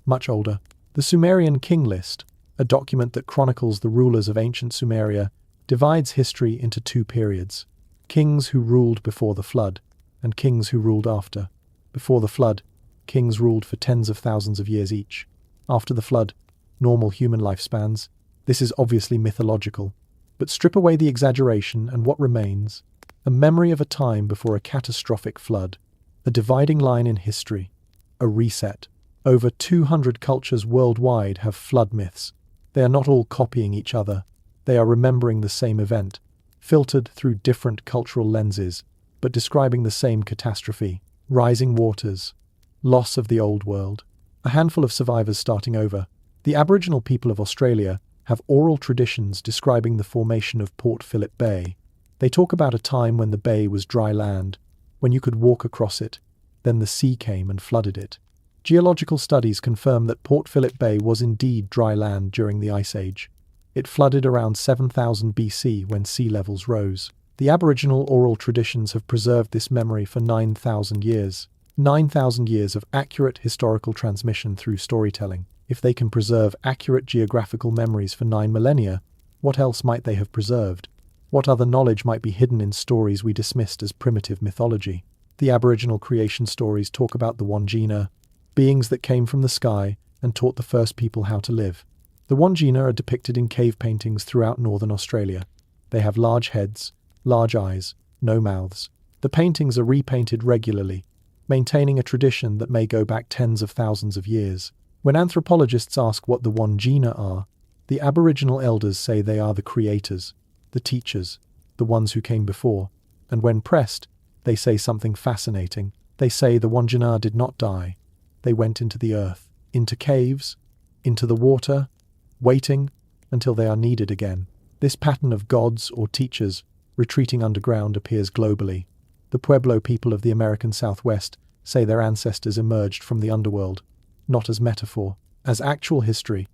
much older. The Sumerian King List, a document that chronicles the rulers of ancient Sumeria, divides history into 2 periods: kings who ruled before the flood, and kings who ruled after. Before the flood, kings ruled for tens of thousands of years each. After the flood, normal human lifespans. This is obviously mythological, but strip away the exaggeration and what remains? A memory of a time before a catastrophic flood, a dividing line in history, a reset. Over 200 cultures worldwide have flood myths. They are not all copying each other. They are remembering the same event, filtered through different cultural lenses, but describing the same catastrophe: rising waters, loss of the old world, a handful of survivors starting over. The Aboriginal people of Australia have oral traditions describing the formation of Port Phillip Bay. They talk about a time when the bay was dry land, when you could walk across it. Then the sea came and flooded it. Geological studies confirm that Port Phillip Bay was indeed dry land during the Ice Age. It flooded around 7000 BC when sea levels rose. The Aboriginal oral traditions have preserved this memory for 9,000 years. 9,000 years of accurate historical transmission through storytelling. If they can preserve accurate geographical memories for 9 millennia, what else might they have preserved? What other knowledge might be hidden in stories we dismissed as primitive mythology? The Aboriginal creation stories talk about the Wandjina, beings that came from the sky and taught the first people how to live. The Wandjina are depicted in cave paintings throughout northern Australia. They have large heads, large eyes, no mouths. The paintings are repainted regularly, maintaining a tradition that may go back tens of thousands of years. When anthropologists ask what the Wandjina are, the Aboriginal elders say they are the creators, the teachers, the ones who came before. And when pressed, they say something fascinating. They say the Wandjina did not die. They went into the earth, into caves, into the water, waiting until they are needed again. This pattern of gods or teachers retreating underground appears globally. The Pueblo people of the American Southwest say their ancestors emerged from the underworld, not as metaphor, as actual history.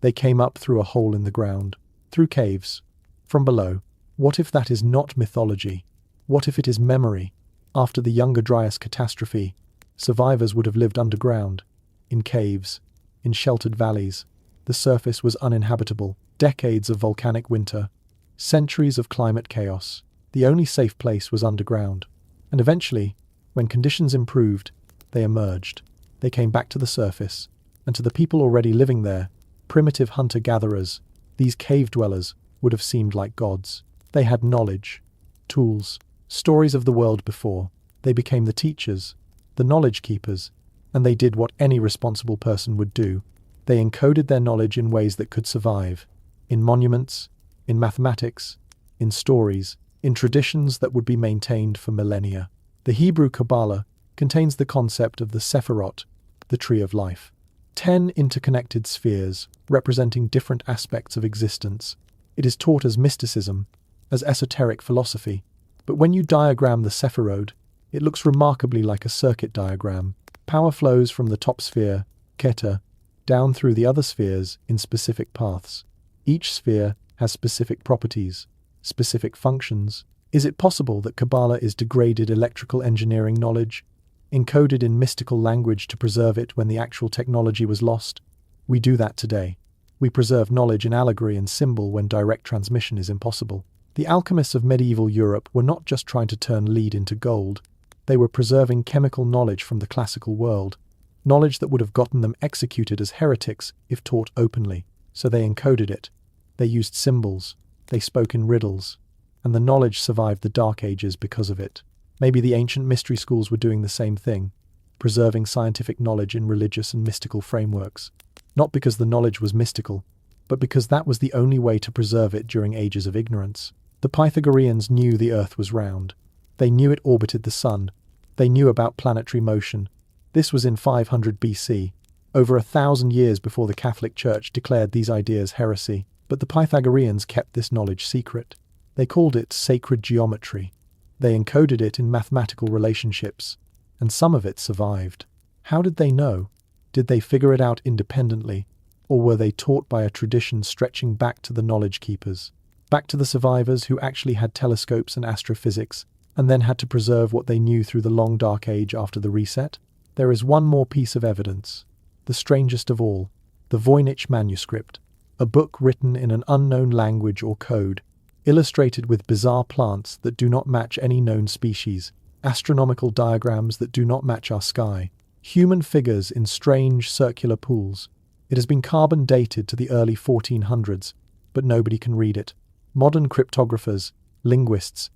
They came up through a hole in the ground, through caves, from below. What if that is not mythology? What if it is memory? After the Younger Dryas catastrophe, survivors would have lived underground, in caves, in sheltered valleys. The surface was uninhabitable. Decades of volcanic winter, centuries of climate chaos. The only safe place was underground. And eventually, when conditions improved, they emerged. They came back to the surface, and to the people already living there, primitive hunter-gatherers, these cave dwellers would have seemed like gods. They had knowledge, tools, stories of the world before. They became the teachers, the knowledge keepers, and they did what any responsible person would do. They encoded their knowledge in ways that could survive, in monuments, in mathematics, in stories, in traditions that would be maintained for millennia. The Hebrew Kabbalah contains the concept of the Sephirot, the tree of life. 10 interconnected spheres representing different aspects of existence. It is taught as mysticism, as esoteric philosophy, but when you diagram the Sephirot, it looks remarkably like a circuit diagram. Power flows from the top sphere, Keter, down through the other spheres in specific paths. Each sphere has specific properties, specific functions. Is it possible that Kabbalah is degraded electrical engineering knowledge, encoded in mystical language to preserve it when the actual technology was lost? We do that today. We preserve knowledge in allegory and symbol when direct transmission is impossible. The alchemists of medieval Europe were not just trying to turn lead into gold. They were preserving chemical knowledge from the classical world, knowledge that would have gotten them executed as heretics if taught openly. So they encoded it. They used symbols. They spoke in riddles. And the knowledge survived the Dark Ages because of it. Maybe the ancient mystery schools were doing the same thing, preserving scientific knowledge in religious and mystical frameworks. Not because the knowledge was mystical, but because that was the only way to preserve it during ages of ignorance. The Pythagoreans knew the Earth was round. They knew it orbited the Sun. They knew about planetary motion. This was in 500 BC, over 1,000 years before the Catholic Church declared these ideas heresy. But the Pythagoreans kept this knowledge secret. They called it sacred geometry. They encoded it in mathematical relationships, and some of it survived. How did they know? Did they figure it out independently, or were they taught by a tradition stretching back to the knowledge keepers, back to the survivors who actually had telescopes and astrophysics, and then had to preserve what they knew through the long dark age after the reset? There is one more piece of evidence, the strangest of all, the Voynich manuscript, a book written in an unknown language or code, illustrated with bizarre plants that do not match any known species, astronomical diagrams that do not match our sky, human figures in strange circular pools. It has been carbon dated to the early 1400s, but nobody can read it. Modern cryptographers, linguists,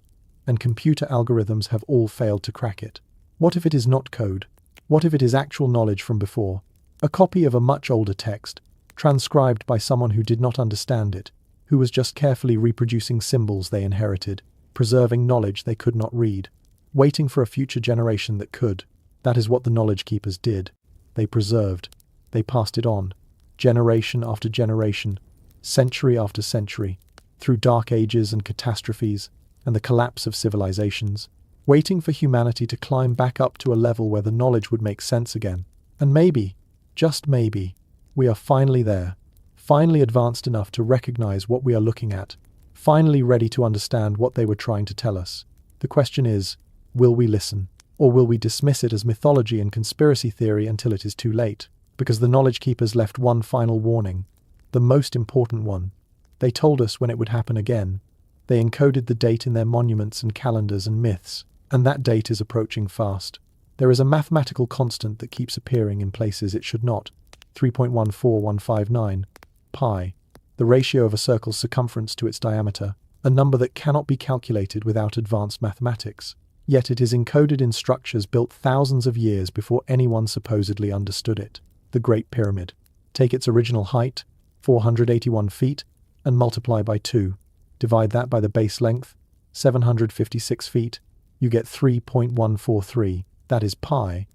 and computer algorithms have all failed to crack it. What if it is not code? What if it is actual knowledge from before? A copy of a much older text, transcribed by someone who did not understand it, who was just carefully reproducing symbols they inherited, preserving knowledge they could not read, waiting for a future generation that could. That is what the knowledge keepers did. They preserved. They passed it on, generation after generation, century after century, through dark ages and catastrophes and the collapse of civilizations, waiting for humanity to climb back up to a level where the knowledge would make sense again. And maybe, just maybe, we are finally there, finally advanced enough to recognize what we are looking at, finally ready to understand what they were trying to tell us. The question is, will we listen? Or will we dismiss it as mythology and conspiracy theory until it is too late? Because the knowledge keepers left one final warning, the most important one. They told us when it would happen again. They encoded the date in their monuments and calendars and myths, and that date is approaching fast. There is a mathematical constant that keeps appearing in places it should not, 3.14159, pi, the ratio of a circle's circumference to its diameter, a number that cannot be calculated without advanced mathematics. Yet it is encoded in structures built thousands of years before anyone supposedly understood it. The Great Pyramid. Take its original height, 481 feet, and multiply by 2. Divide that by the base length, 756 feet. You get 3.143. That is pi,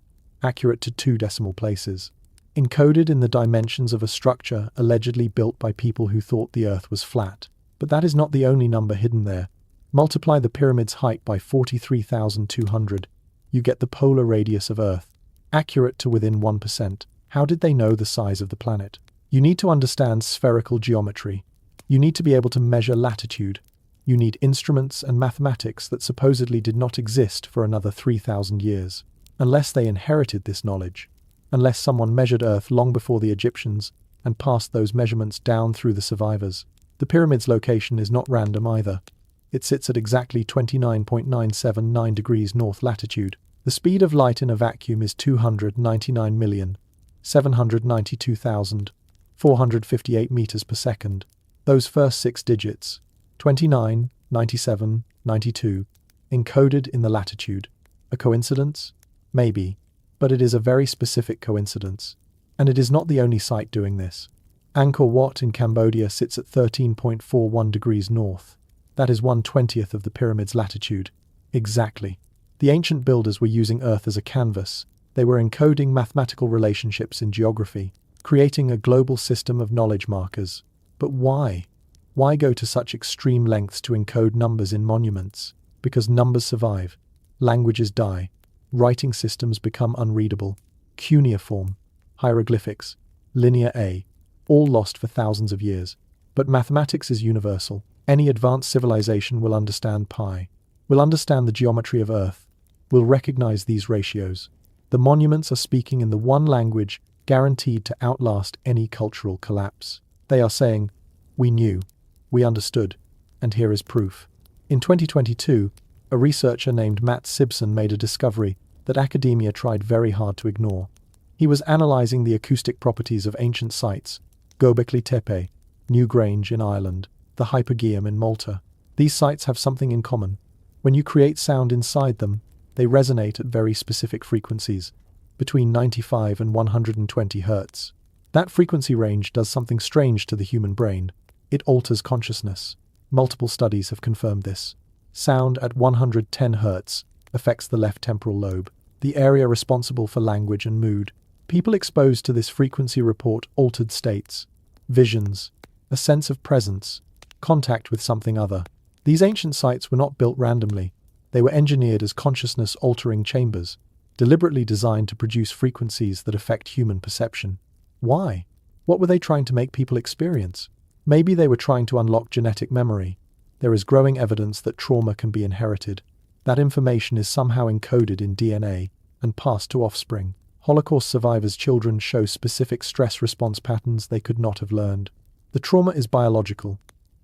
accurate to 2 decimal places. Encoded in the dimensions of a structure allegedly built by people who thought the Earth was flat. But that is not the only number hidden there. Multiply the pyramid's height by 43,200. You get the polar radius of Earth, accurate to within 1%. How did they know the size of the planet? You need to understand spherical geometry. You need to be able to measure latitude. You need instruments and mathematics that supposedly did not exist for another 3,000 years. Unless they inherited this knowledge. Unless someone measured Earth long before the Egyptians and passed those measurements down through the survivors. The pyramid's location is not random either. It sits at exactly 29.979 degrees north latitude. The speed of light in a vacuum is 299,792,458 meters per second. Those first 6 digits, 29, 97, 92, encoded in the latitude. A coincidence? Maybe. But it is a very specific coincidence. And it is not the only site doing this. Angkor Wat in Cambodia sits at 13.41 degrees north. That is 1/20th of the pyramid's latitude. Exactly. The ancient builders were using Earth as a canvas. They were encoding mathematical relationships in geography, creating a global system of knowledge markers. But why? Why go to such extreme lengths to encode numbers in monuments? Because numbers survive. Languages die. Writing systems become unreadable. Cuneiform, hieroglyphics, linear A, all lost for thousands of years. But mathematics is universal. Any advanced civilization will understand pi, will understand the geometry of Earth, will recognize these ratios. The monuments are speaking in the one language guaranteed to outlast any cultural collapse. They are saying, we knew, we understood, and here is proof. In 2022, a researcher named Matt Simpson made a discovery that academia tried very hard to ignore. He was analyzing the acoustic properties of ancient sites, Göbekli Tepe, Newgrange in Ireland, the Hypogeum in Malta. These sites have something in common. When you create sound inside them, they resonate at very specific frequencies, between 95 and 120 Hz. That frequency range does something strange to the human brain. It alters consciousness. Multiple studies have confirmed this. Sound at 110 Hz affects the left temporal lobe, the area responsible for language and mood. People exposed to this frequency report altered states, visions, a sense of presence, contact with something other. These ancient sites were not built randomly. They were engineered as consciousness-altering chambers, deliberately designed to produce frequencies that affect human perception. Why? What were they trying to make people experience? Maybe they were trying to unlock genetic memory. There is growing evidence that trauma can be inherited. That information is somehow encoded in DNA and passed to offspring. Holocaust survivors' children show specific stress response patterns they could not have learned. The trauma is biological,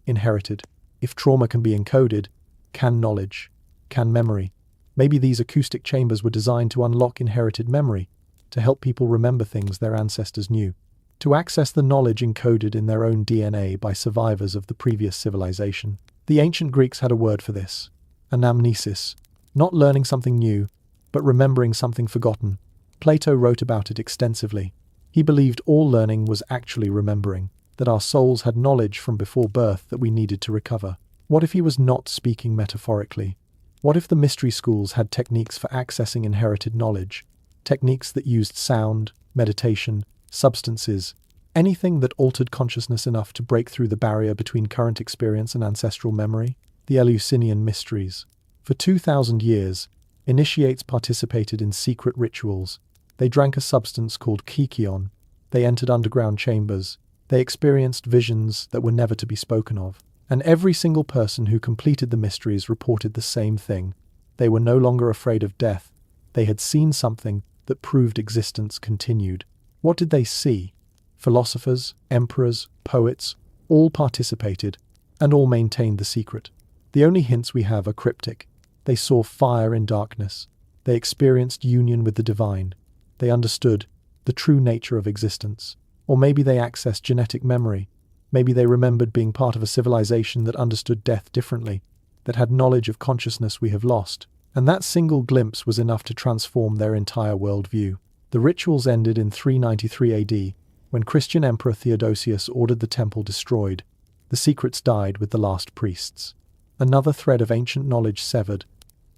inherited. If trauma can be encoded, can knowledge, can memory? Maybe these acoustic chambers were designed to unlock inherited memory, to help people remember things their ancestors knew, to access the knowledge encoded in their own DNA by survivors of the previous civilization. The ancient Greeks had a word for this, anamnesis, not learning something new, but remembering something forgotten. Plato wrote about it extensively. He believed all learning was actually remembering, that our souls had knowledge from before birth that we needed to recover. What if he was not speaking metaphorically? What if the mystery schools had techniques for accessing inherited knowledge? Techniques that used sound, meditation, substances, anything that altered consciousness enough to break through the barrier between current experience and ancestral memory? The Eleusinian mysteries. For 2,000 years, initiates participated in secret rituals. They drank a substance called kykeon. They entered underground chambers. They experienced visions that were never to be spoken of. And every single person who completed the mysteries reported the same thing. They were no longer afraid of death. They had seen something that proved existence continued. What did they see? Philosophers, emperors, poets, all participated, and all maintained the secret. The only hints we have are cryptic. They saw fire in darkness. They experienced union with the divine. They understood the true nature of existence. Or maybe they accessed genetic memory. Maybe they remembered being part of a civilization that understood death differently, that had knowledge of consciousness we have lost. And that single glimpse was enough to transform their entire worldview. The rituals ended in 393 AD, when Christian Emperor Theodosius ordered the temple destroyed. The secrets died with the last priests. Another thread of ancient knowledge severed,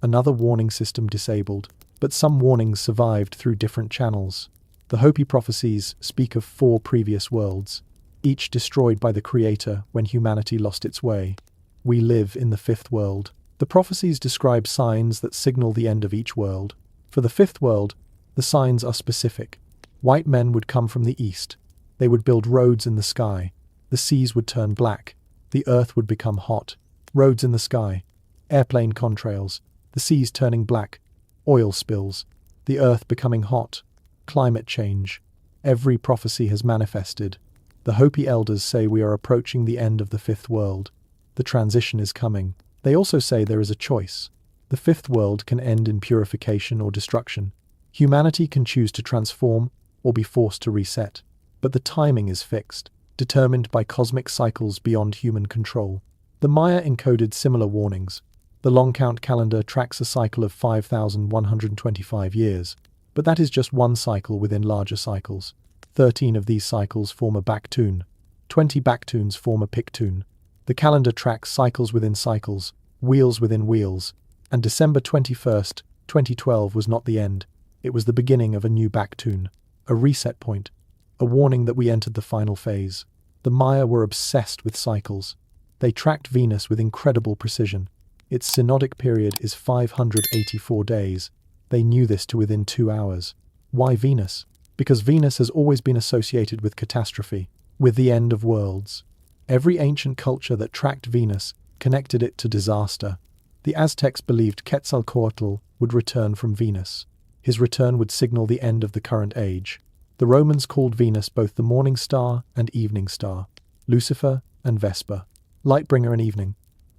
another warning system disabled, but some warnings survived through different channels. The Hopi prophecies speak of 4 previous worlds, each destroyed by the Creator when humanity lost its way. We live in the 5th world. The prophecies describe signs that signal the end of each world. For the 5th world, the signs are specific. White men would come from the east. They would build roads in the sky. The seas would turn black. The earth would become hot. Roads in the sky. Airplane contrails. The seas turning black. Oil spills. The earth becoming hot. Climate change. Every prophecy has manifested. The Hopi elders say we are approaching the end of the fifth world. The transition is coming. They also say there is a choice. The fifth world can end in purification or destruction. Humanity can choose to transform or be forced to reset. But the timing is fixed, determined by cosmic cycles beyond human control. The Maya encoded similar warnings. The long count calendar tracks a cycle of 5,125 years, but that is just one cycle within larger cycles. 13 of these cycles form a backtoon. 20 backtoons form a pictoon. The calendar tracks cycles within cycles, wheels within wheels, and December 21st, 2012 was not the end. It was the beginning of a new backtoon, a reset point, a warning that we entered the final phase. The Maya were obsessed with cycles. They tracked Venus with incredible precision. Its synodic period is 584 days. They knew this to within 2 hours. Why Venus? Because Venus has always been associated with catastrophe, with the end of worlds. Every ancient culture that tracked Venus connected it to disaster. The Aztecs believed Quetzalcoatl would return from Venus. His return would signal the end of the current age. The Romans called Venus both the morning star and evening star, Lucifer and Vesper, Lightbringer and evening,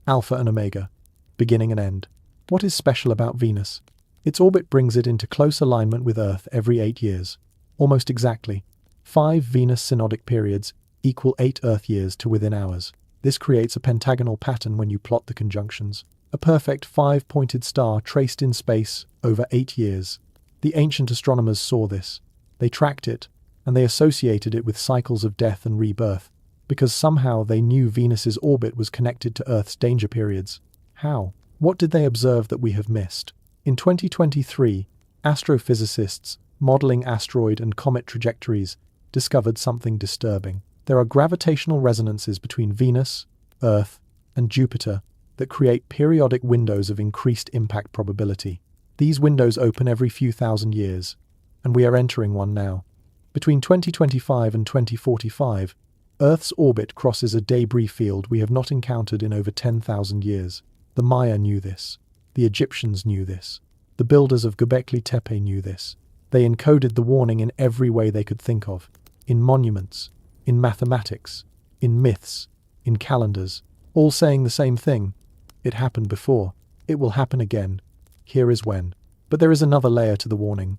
Alpha and Omega, beginning and end. What is special about Venus? Its orbit brings it into close alignment with Earth every 8 years. Almost exactly. 5 Venus synodic periods equal 8 Earth years to within hours. This creates a pentagonal pattern when you plot the conjunctions. A perfect 5-pointed star traced in space over 8 years. The ancient astronomers saw this. They tracked it, and they associated it with cycles of death and rebirth, because somehow they knew Venus's orbit was connected to Earth's danger periods. How? What did they observe that we have missed? In 2023, astrophysicists modeling asteroid and comet trajectories discovered something disturbing. There are gravitational resonances between Venus, Earth, and Jupiter that create periodic windows of increased impact probability. These windows open every few thousand years, and we are entering one now. Between 2025 and 2045, Earth's orbit crosses a debris field we have not encountered in over 10,000 years. The Maya knew this. The Egyptians knew this. The builders of Göbekli Tepe knew this. They encoded the warning in every way they could think of. In monuments, in mathematics, in myths, in calendars, all saying the same thing. It happened before. It will happen again. Here is when. But there is another layer to the warning.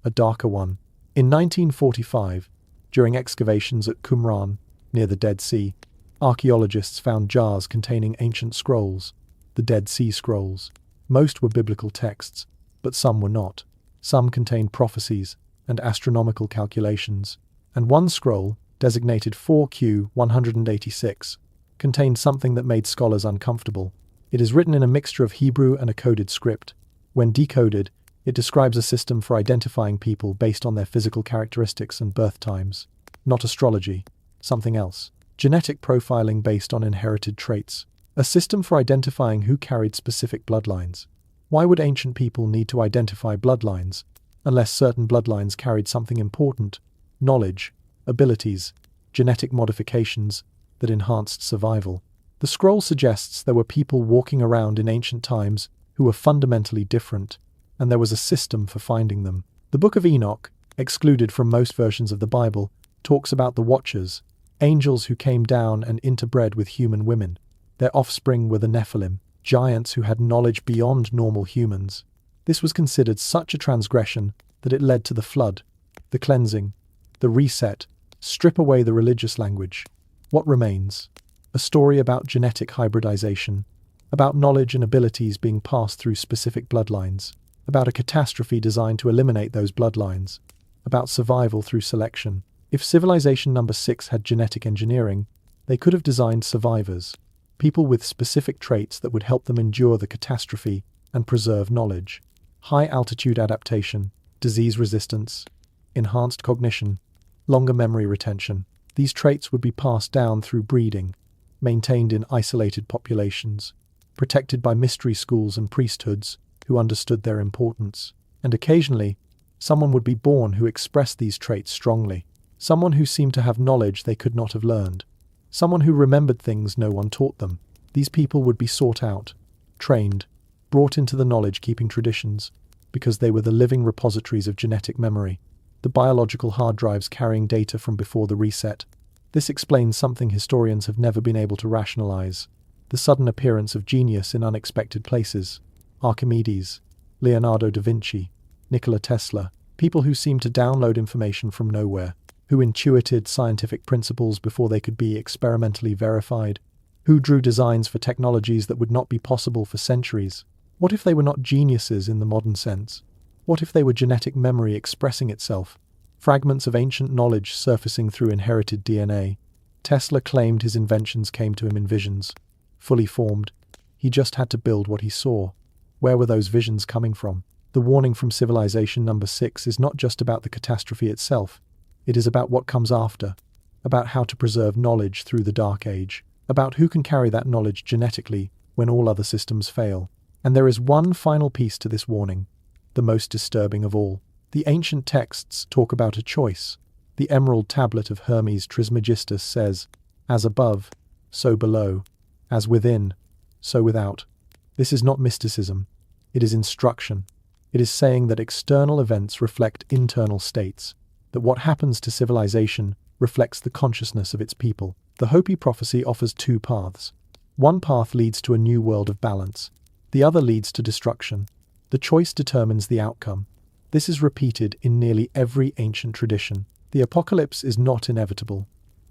A darker one. In 1945, during excavations at Qumran, near the Dead Sea, archaeologists found jars containing ancient scrolls, the Dead Sea Scrolls. Most were biblical texts, but some were not. Some contained prophecies and astronomical calculations, and one scroll, designated 4Q186, contained something that made scholars uncomfortable. It is written in a mixture of Hebrew and a coded script. When decoded, it describes a system for identifying people based on their physical characteristics and birth times. Not astrology, something else. Genetic profiling based on inherited traits. A system for identifying who carried specific bloodlines. Why would ancient people need to identify bloodlines, unless certain bloodlines carried something important? Knowledge, abilities, genetic modifications that enhanced survival. The scroll suggests there were people walking around in ancient times who were fundamentally different, and there was a system for finding them. The Book of Enoch, excluded from most versions of the Bible, talks about the Watchers, angels who came down and interbred with human women. Their offspring were the Nephilim, giants who had knowledge beyond normal humans. This was considered such a transgression that it led to the flood, the cleansing, the reset, strip away the religious language. What remains? A story about genetic hybridization, about knowledge and abilities being passed through specific bloodlines, about a catastrophe designed to eliminate those bloodlines, about survival through selection. If civilization number 6 had genetic engineering, they could have designed survivors, people with specific traits that would help them endure the catastrophe and preserve knowledge. High-altitude adaptation, disease resistance, enhanced cognition, longer memory retention. These traits would be passed down through breeding, maintained in isolated populations, protected by mystery schools and priesthoods who understood their importance. And occasionally, someone would be born who expressed these traits strongly. Someone who seemed to have knowledge they could not have learned. Someone who remembered things no one taught them. These people would be sought out, trained, brought into the knowledge-keeping traditions, because they were the living repositories of genetic memory, the biological hard drives carrying data from before the reset. This explains something historians have never been able to rationalize: the sudden appearance of genius in unexpected places. Archimedes, Leonardo da Vinci, Nikola Tesla, people who seemed to download information from nowhere, who intuited scientific principles before they could be experimentally verified, who drew designs for technologies that would not be possible for centuries. What if they were not geniuses in the modern sense? What if they were genetic memory expressing itself, fragments of ancient knowledge surfacing through inherited DNA? Tesla claimed his inventions came to him in visions, fully formed. He just had to build what he saw. Where were those visions coming from? The warning from civilization number 6 is not just about the catastrophe itself. It is about what comes after, about how to preserve knowledge through the Dark Age, about who can carry that knowledge genetically when all other systems fail. And there is one final piece to this warning, the most disturbing of all. The ancient texts talk about a choice. The Emerald Tablet of Hermes Trismegistus says, "As above, so below, as within, so without." This is not mysticism. It is instruction. It is saying that external events reflect internal states, that what happens to civilization reflects the consciousness of its people. The Hopi prophecy offers two paths. One path leads to a new world of balance. The other leads to destruction. The choice determines the outcome. This is repeated in nearly every ancient tradition. The apocalypse is not inevitable.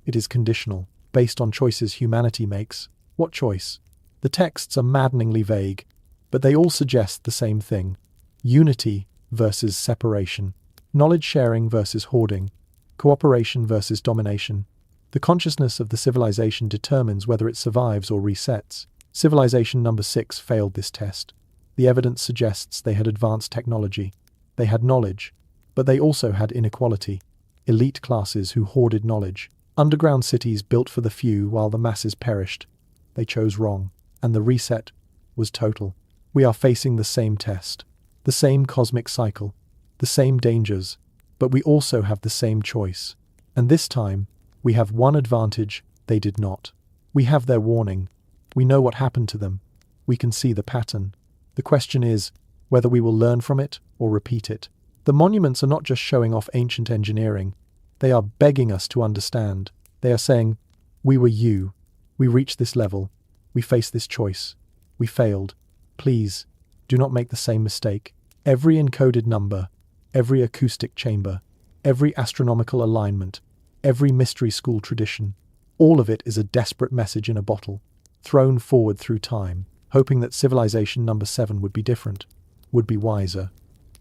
It is conditional, based on choices humanity makes. What choice? The texts are maddeningly vague, but they all suggest the same thing: unity versus separation, knowledge sharing versus hoarding, cooperation versus domination. The consciousness of the civilization determines whether it survives or resets. Civilization number 6 failed this test. The evidence suggests they had advanced technology. They had knowledge, but they also had inequality. Elite classes who hoarded knowledge. Underground cities built for the few while the masses perished. They chose wrong, and the reset was total. We are facing the same test, the same cosmic cycle, the same dangers, but we also have the same choice. And this time, we have one advantage they did not. We have their warning. We know what happened to them. We can see the pattern. The question is whether we will learn from it or repeat it. The monuments are not just showing off ancient engineering. They are begging us to understand. They are saying, "We were you. We reached this level. We faced this choice. We failed. Please, do not make the same mistake." Every encoded number, every acoustic chamber, every astronomical alignment, every mystery school tradition, all of it is a desperate message in a bottle, thrown forward through time, hoping that civilization number 7 would be different, would be wiser,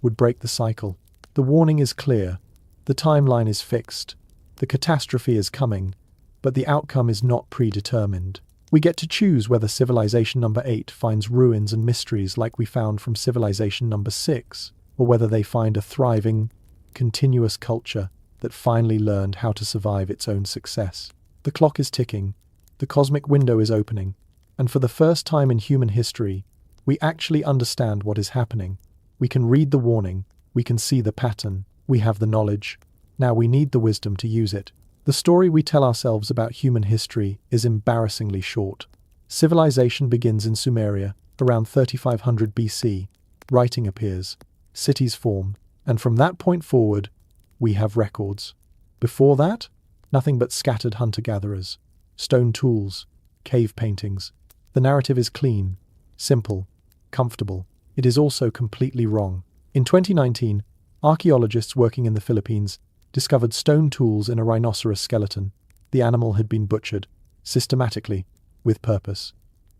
would break the cycle. The warning is clear. The timeline is fixed. The catastrophe is coming, but the outcome is not predetermined. We get to choose whether civilization number 8 finds ruins and mysteries like we found from civilization number 6, or whether they find a thriving, continuous culture that finally learned how to survive its own success. The clock is ticking. The cosmic window is opening. And for the first time in human history, we actually understand what is happening. We can read the warning. We can see the pattern. We have the knowledge. Now we need the wisdom to use it. The story we tell ourselves about human history is embarrassingly short. Civilization begins in Sumeria, around 3500 BC. Writing appears. Cities form. And from that point forward, we have records. Before that, nothing but scattered hunter-gatherers, stone tools, cave paintings. The narrative is clean, simple, comfortable. It is also completely wrong. In 2019, archaeologists working in the Philippines discovered stone tools in a rhinoceros skeleton. The animal had been butchered, systematically, with purpose.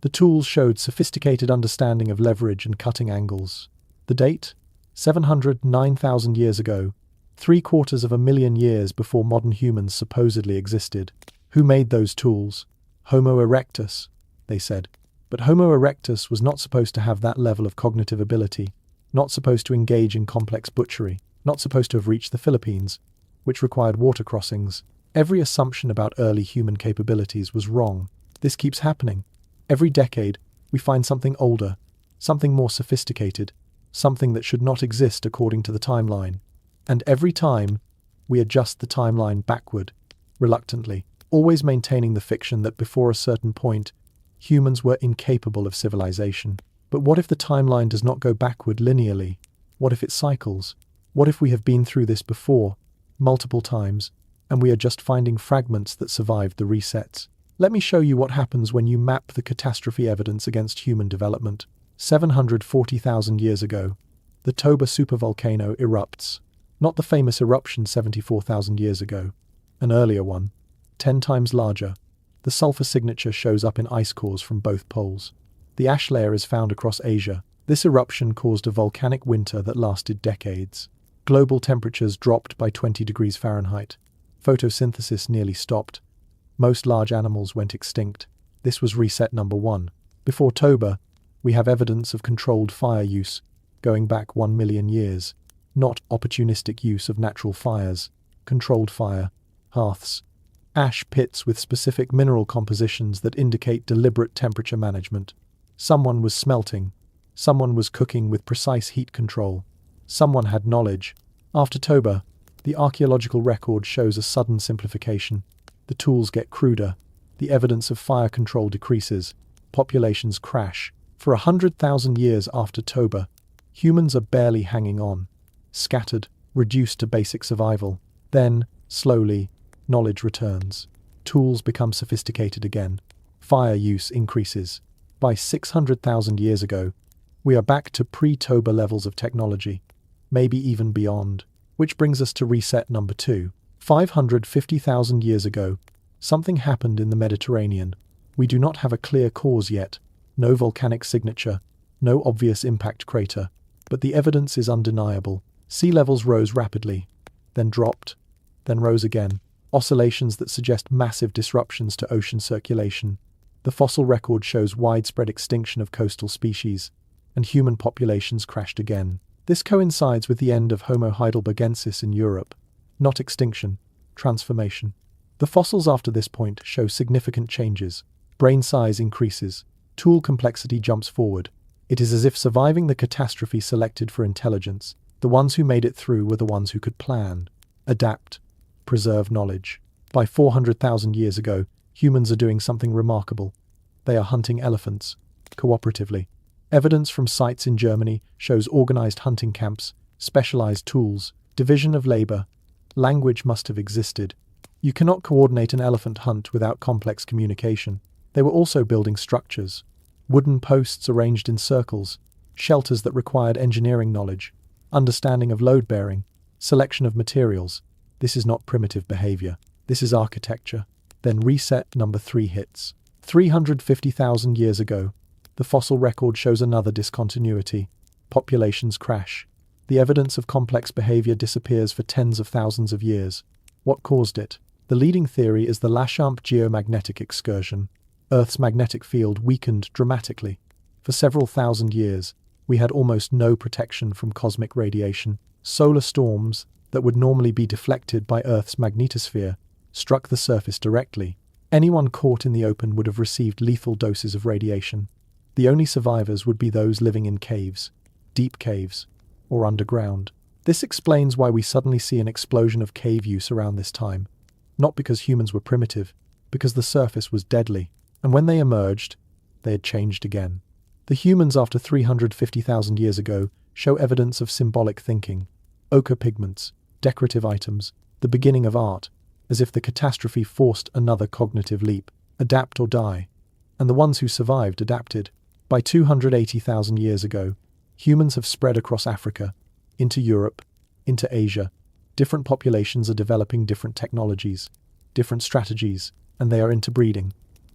The tools showed sophisticated understanding of leverage and cutting angles. The date? 709,000 years ago, 750,000 years before modern humans supposedly existed. Who made those tools? Homo erectus, they said. But Homo erectus was not supposed to have that level of cognitive ability, not supposed to engage in complex butchery, not supposed to have reached the Philippines, which required water crossings. Every assumption about early human capabilities was wrong. This keeps happening. Every decade, we find something older, something more sophisticated, something that should not exist according to the timeline. And every time, we adjust the timeline backward, reluctantly, always maintaining the fiction that before a certain point, humans were incapable of civilization. But what if the timeline does not go backward linearly? What if it cycles? What if we have been through this before, multiple times, and we are just finding fragments that survived the resets? Let me show you what happens when you map the catastrophe evidence against human development. 740,000 years ago, the Toba supervolcano erupts. Not the famous eruption 74,000 years ago, an earlier one, 10 times larger. The sulfur signature shows up in ice cores from both poles. The ash layer is found across Asia. This eruption caused a volcanic winter that lasted decades. Global temperatures dropped by 20 degrees Fahrenheit. Photosynthesis nearly stopped. Most large animals went extinct. This was reset number 1. Before Toba, we have evidence of controlled fire use, going back 1 million years. Not opportunistic use of natural fires, controlled fire, hearths, ash pits with specific mineral compositions that indicate deliberate temperature management. Someone was smelting. Someone was cooking with precise heat control. Someone had knowledge. After Toba, the archaeological record shows a sudden simplification. The tools get cruder. The evidence of fire control decreases. Populations crash. For 100,000 years after Toba, humans are barely hanging on. Scattered, reduced to basic survival. Then, slowly, knowledge returns. Tools become sophisticated again. Fire use increases. By 600,000 years ago, we are back to pre-Toba levels of technology, maybe even beyond. Which brings us to reset number 2. 550,000 years ago, something happened in the Mediterranean. We do not have a clear cause yet. No volcanic signature, no obvious impact crater. But the evidence is undeniable. Sea levels rose rapidly, then dropped, then rose again. Oscillations that suggest massive disruptions to ocean circulation. The fossil record shows widespread extinction of coastal species, and human populations crashed again. This coincides with the end of Homo heidelbergensis in Europe. Not extinction, transformation. The fossils after this point show significant changes. Brain size increases. Tool complexity jumps forward. It is as if surviving the catastrophe selected for intelligence. The ones who made it through were the ones who could plan, adapt, preserve knowledge. By 400,000 years ago, humans are doing something remarkable. They are hunting elephants, cooperatively. Evidence from sites in Germany shows organized hunting camps, specialized tools, division of labor. Language must have existed. You cannot coordinate an elephant hunt without complex communication. They were also building structures. Wooden posts arranged in circles, shelters that required engineering knowledge, understanding of load bearing, selection of materials. This is not primitive behavior. This is architecture. Then reset number 3 hits. 350,000 years ago, the fossil record shows another discontinuity. Populations crash. The evidence of complex behavior disappears for tens of thousands of years. What caused it? The leading theory is the Lachamp geomagnetic excursion. Earth's magnetic field weakened dramatically. For several thousand years, we had almost no protection from cosmic radiation. Solar storms, that would normally be deflected by Earth's magnetosphere, struck the surface directly. Anyone caught in the open would have received lethal doses of radiation. The only survivors would be those living in caves, deep caves, or underground. This explains why we suddenly see an explosion of cave use around this time. Not because humans were primitive, because the surface was deadly. And when they emerged, they had changed again. The humans after 350,000 years ago show evidence of symbolic thinking. Ochre pigments, decorative items, the beginning of art, as if the catastrophe forced another cognitive leap. Adapt or die. And the ones who survived adapted. By 280,000 years ago, humans have spread across Africa, into Europe, into Asia. Different populations are developing different technologies, different strategies, and they are interbreeding.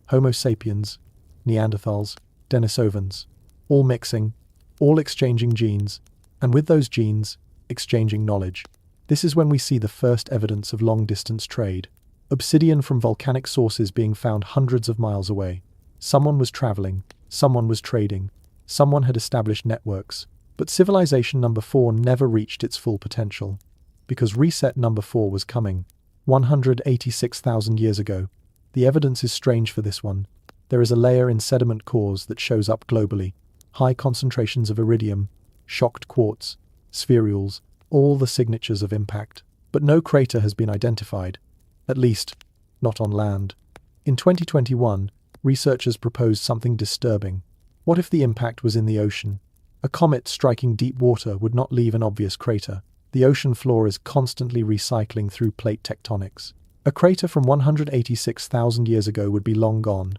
Homo sapiens, Neanderthals, Denisovans, all mixing, all exchanging genes, and with those genes, exchanging knowledge. This is when we see the first evidence of long-distance trade. Obsidian from volcanic sources being found hundreds of miles away. Someone was traveling, someone was trading, someone had established networks. But civilization number 4 never reached its full potential. Because reset number 4 was coming. 186,000 years ago. The evidence is strange for this one. There is a layer in sediment cores that shows up globally. High concentrations of iridium, shocked quartz, spherules, all the signatures of impact. but no crater has been identified, at least not on land. In 2021, researchers proposed something disturbing. What if the impact was in the ocean? A comet striking deep water would not leave an obvious crater. The ocean floor is constantly recycling through plate tectonics. A crater from 186,000 years ago would be long gone,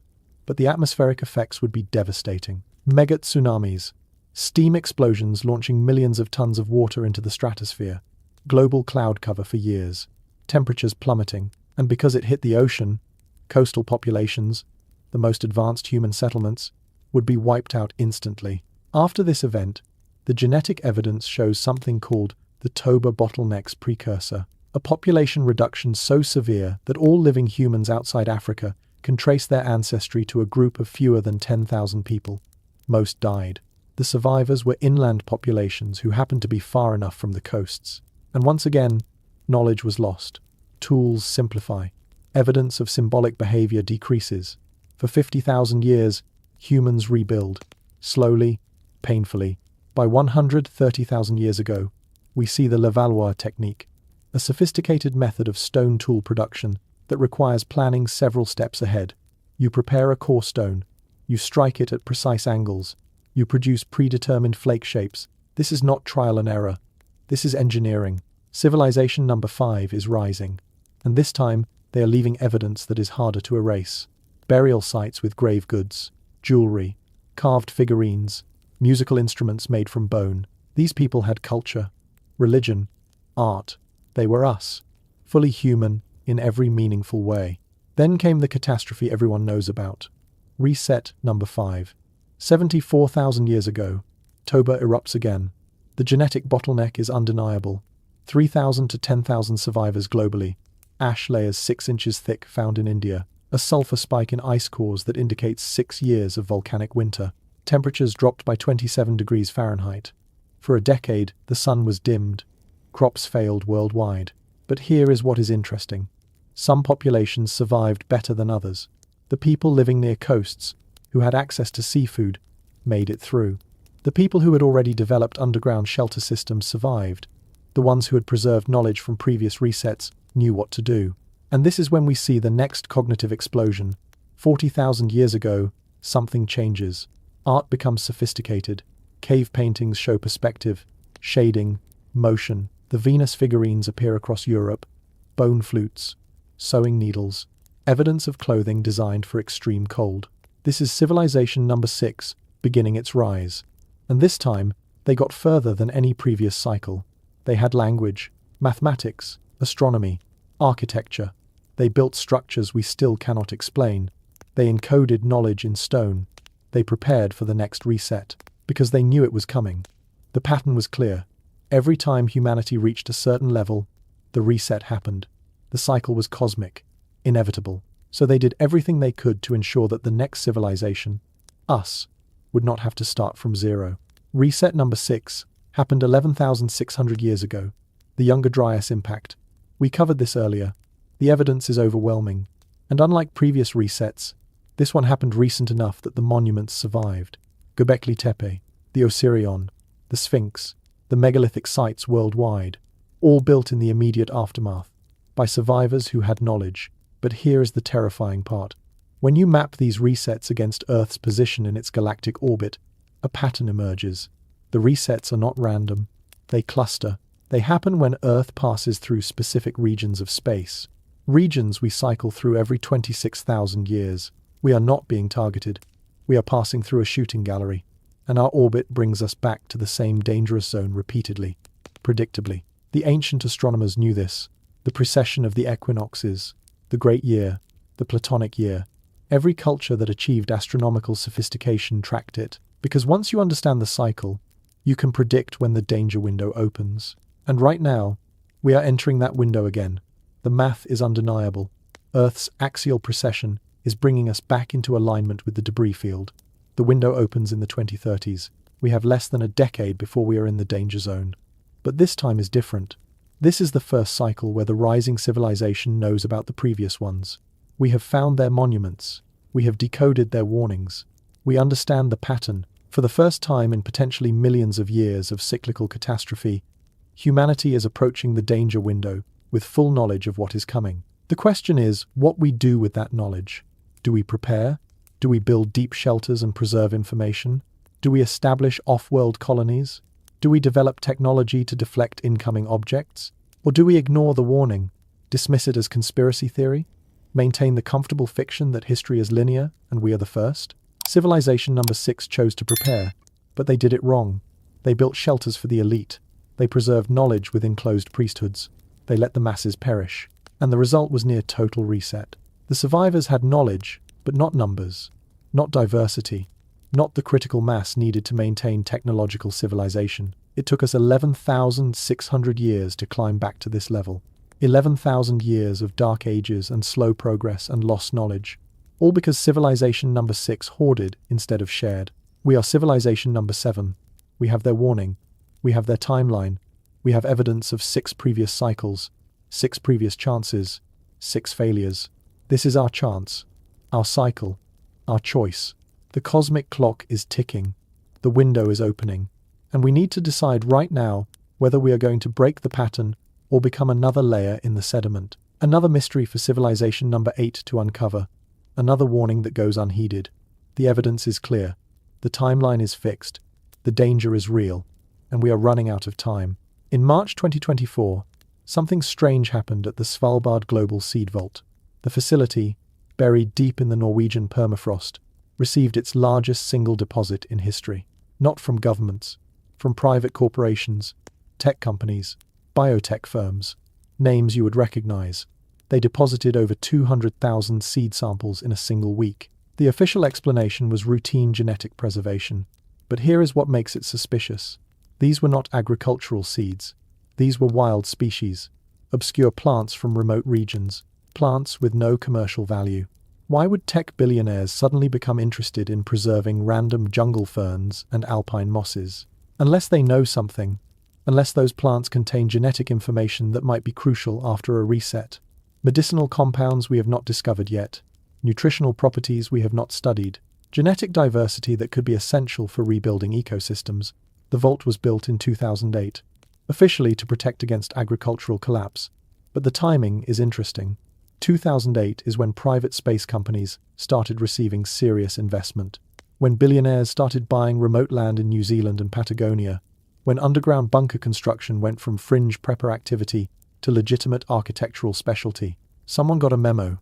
but the atmospheric effects would be devastating. Mega tsunamis, steam explosions launching millions of tons of water into the stratosphere, global cloud cover for years, temperatures plummeting, and because it hit the ocean, coastal populations, the most advanced human settlements, would be wiped out instantly. After this event, the genetic evidence shows something called the Toba bottleneck's precursor, a population reduction so severe that all living humans outside Africa can trace their ancestry to a group of fewer than 10,000 people. Most died. The survivors were inland populations who happened to be far enough from the coasts. And once again, knowledge was lost. Tools simplify. Evidence of symbolic behavior decreases. For 50,000 years, humans rebuild. Slowly, painfully. By 130,000 years ago, we see the Levallois technique, a sophisticated method of stone tool production that requires planning several steps ahead. You prepare a core stone. You strike it at precise angles. You produce predetermined flake shapes. This is not trial and error. This is engineering. Civilization number 5 is rising. And this time, they are leaving evidence that is harder to erase. Burial sites with grave goods, jewelry, carved figurines, musical instruments made from bone. These people had culture, religion, art. They were us, fully human in every meaningful way. Then came the catastrophe everyone knows about. Reset number 5. 74,000 years ago, Toba erupts again. The genetic bottleneck is undeniable. 3,000 to 10,000 survivors globally. Ash layers 6 inches thick found in India. A sulfur spike in ice cores that indicates 6 years of volcanic winter. Temperatures dropped by 27 degrees Fahrenheit. For a decade, the sun was dimmed. Crops failed worldwide. But here is what is interesting. Some populations survived better than others. The people living near coasts, who had access to seafood, made it through. The people who had already developed underground shelter systems survived. The ones who had preserved knowledge from previous resets knew what to do. And this is when we see the next cognitive explosion. 40,000 years ago, something changes. Art becomes sophisticated. Cave paintings show perspective, shading, motion. The Venus figurines appear across Europe. Bone flutes, sewing needles, evidence of clothing designed for extreme cold. This is civilization number 6, beginning its rise. And this time, they got further than any previous cycle. They had language, mathematics, astronomy, architecture. They built structures we still cannot explain. They encoded knowledge in stone. They prepared for the next reset, because they knew it was coming. The pattern was clear. Every time humanity reached a certain level, the reset happened. The cycle was cosmic, inevitable. So they did everything they could to ensure that the next civilization, us, would not have to start from zero. Reset number 6 happened 11,600 years ago. The Younger Dryas impact. We covered this earlier. The evidence is overwhelming. And unlike previous resets, this one happened recent enough that the monuments survived. Göbekli Tepe, the Osirion, the Sphinx, the megalithic sites worldwide, all built in the immediate aftermath, by survivors who had knowledge. But here is the terrifying part. When you map these resets against Earth's position in its galactic orbit, a pattern emerges. The resets are not random. They cluster. They happen when Earth passes through specific regions of space. Regions we cycle through every 26,000 years. We are not being targeted. We are passing through a shooting gallery. And our orbit brings us back to the same dangerous zone repeatedly, predictably. The ancient astronomers knew this. The precession of the equinoxes, the Great Year, the Platonic Year. Every culture that achieved astronomical sophistication tracked it, because once you understand the cycle, you can predict when the danger window opens. And right now, we are entering that window again. The math is undeniable. Earth's axial precession is bringing us back into alignment with the debris field. The window opens in the 2030s. We have less than a decade before we are in the danger zone. But this time is different. This is the first cycle where the rising civilization knows about the previous ones. We have found their monuments. We have decoded their warnings. We understand the pattern. For the first time in potentially millions of years of cyclical catastrophe, humanity is approaching the danger window, with full knowledge of what is coming. The question is what we do with that knowledge. Do we prepare? Do we build deep shelters and preserve information? Do we establish off-world colonies? Do we develop technology to deflect incoming objects? Or do we ignore the warning, dismiss it as conspiracy theory, maintain the comfortable fiction that history is linear and we are the first? Civilization number 6 chose to prepare, but they did it wrong. They built shelters for the elite. They preserved knowledge within closed priesthoods. They let the masses perish. And the result was near total reset. The survivors had knowledge, but not numbers, not diversity, not the critical mass needed to maintain technological civilization. It took us 11,600 years to climb back to this level. 11,000 years of dark ages and slow progress and lost knowledge. All because civilization number 6 hoarded instead of shared. We are civilization number 7. We have their warning. We have their timeline. We have evidence of 6 previous cycles, 6 previous chances, 6 failures. This is our chance, our cycle, our choice. The cosmic clock is ticking. The window is opening. And we need to decide right now whether we are going to break the pattern or become another layer in the sediment. Another mystery for civilization number 8 to uncover. Another warning that goes unheeded. The evidence is clear. The timeline is fixed. The danger is real. And we are running out of time. In March 2024, something strange happened at the Svalbard Global Seed Vault. The facility, buried deep in the Norwegian permafrost, received its largest single deposit in history. Not from governments, from private corporations, tech companies, biotech firms, names you would recognize. They deposited over 200,000 seed samples in a single week. The official explanation was routine genetic preservation. But here is what makes it suspicious. These were not agricultural seeds. These were wild species, obscure plants from remote regions, plants with no commercial value. Why would tech billionaires suddenly become interested in preserving random jungle ferns and alpine mosses? Unless they know something, unless those plants contain genetic information that might be crucial after a reset. Medicinal compounds we have not discovered yet, nutritional properties we have not studied, genetic diversity that could be essential for rebuilding ecosystems. The vault was built in 2008, officially to protect against agricultural collapse. But the timing is interesting. 2008 is when private space companies started receiving serious investment, when billionaires started buying remote land in New Zealand and Patagonia, when underground bunker construction went from fringe prepper activity to legitimate architectural specialty. Someone got a memo,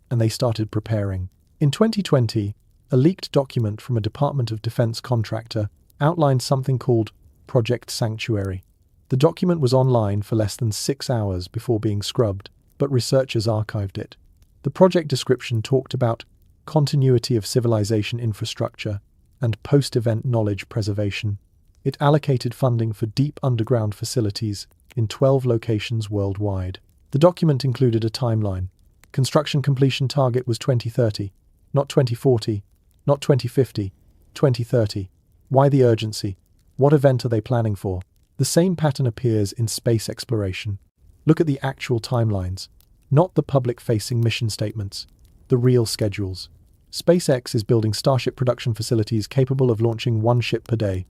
and they started preparing. In 2020, a leaked document from a Department of Defense contractor outlined something called Project Sanctuary. The document was online for less than 6 hours before being scrubbed, but researchers archived it. The project description talked about continuity of civilization infrastructure and post-event knowledge preservation. It allocated funding for deep underground facilities in 12 locations worldwide. The document included a timeline. Construction completion target was 2030, not 2040, not 2050, 2030. Why the urgency? What event are they planning for? The same pattern appears in space exploration. Look at the actual timelines, not the public-facing mission statements, the real schedules. SpaceX is building Starship production facilities capable of launching 1 ship per day.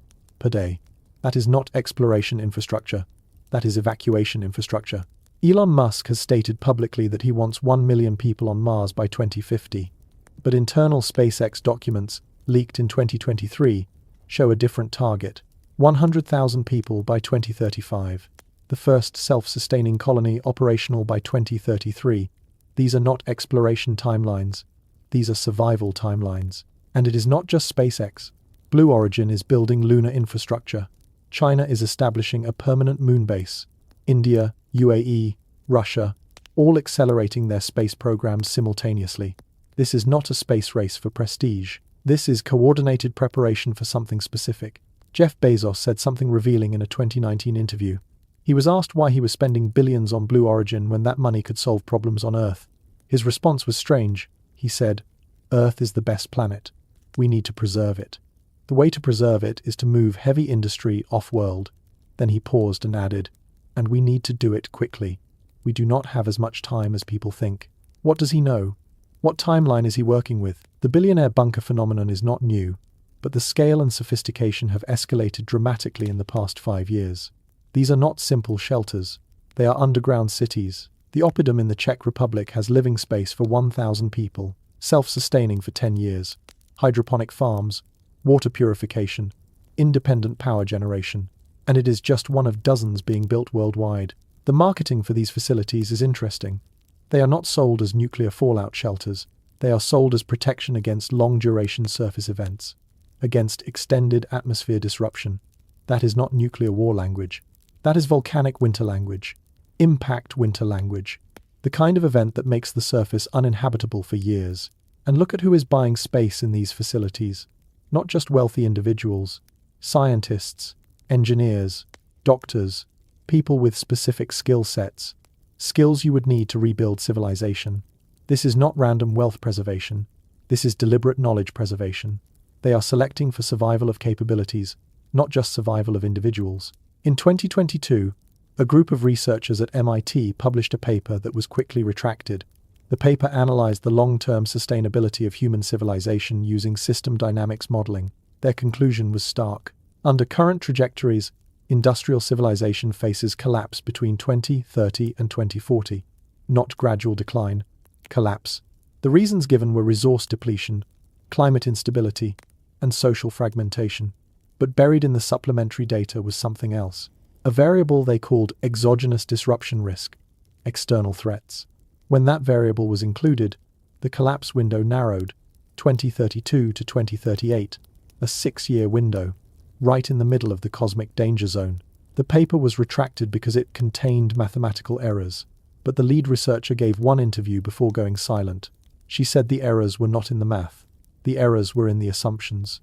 That is not exploration infrastructure. That is evacuation infrastructure. Elon Musk has stated publicly that he wants 1 million people on Mars by 2050. But internal SpaceX documents, leaked in 2023, show a different target: 100,000 people by 2035. The first self-sustaining colony operational by 2033. These are not exploration timelines. These are survival timelines. And it is not just SpaceX. Blue Origin is building lunar infrastructure. China is establishing a permanent moon base. India, UAE, Russia, all accelerating their space programs simultaneously. This is not a space race for prestige. This is coordinated preparation for something specific. Jeff Bezos said something revealing in a 2019 interview. He was asked why he was spending billions on Blue Origin when that money could solve problems on Earth. His response was strange. He said, "Earth is the best planet. We need to preserve it. The way to preserve it is to move heavy industry off-world." Then he paused and added, "And we need to do it quickly. We do not have as much time as people think." What does he know? What timeline is he working with? The billionaire bunker phenomenon is not new, but the scale and sophistication have escalated dramatically in the past 5 years. These are not simple shelters. They are underground cities. The Oppidum in the Czech Republic has living space for 1,000 people, self-sustaining for 10 years. Hydroponic farms, water purification, independent power generation, and it is just one of dozens being built worldwide. The marketing for these facilities is interesting. They are not sold as nuclear fallout shelters. They are sold as protection against long-duration surface events, against extended atmosphere disruption. That is not nuclear war language. That is volcanic winter language. Impact winter language. The kind of event that makes the surface uninhabitable for years. And look at who is buying space in these facilities. Not just wealthy individuals. Scientists, engineers, doctors, people with specific skill sets. Skills you would need to rebuild civilization. This is not random wealth preservation. This is deliberate knowledge preservation. They are selecting for survival of capabilities, not just survival of individuals. In 2022, a group of researchers at MIT published a paper that was quickly retracted. The paper analyzed the long-term sustainability of human civilization using system dynamics modeling. Their conclusion was stark. Under current trajectories, industrial civilization faces collapse between 2030 and 2040. Not gradual decline, collapse. The reasons given were resource depletion, climate instability, and social fragmentation. But buried in the supplementary data was something else. A variable they called exogenous disruption risk, external threats. When that variable was included, the collapse window narrowed, 2032 to 2038, a 6-year window, right in the middle of the cosmic danger zone. The paper was retracted because it contained mathematical errors, but the lead researcher gave one interview before going silent. She said the errors were not in the math. The errors were in the assumptions.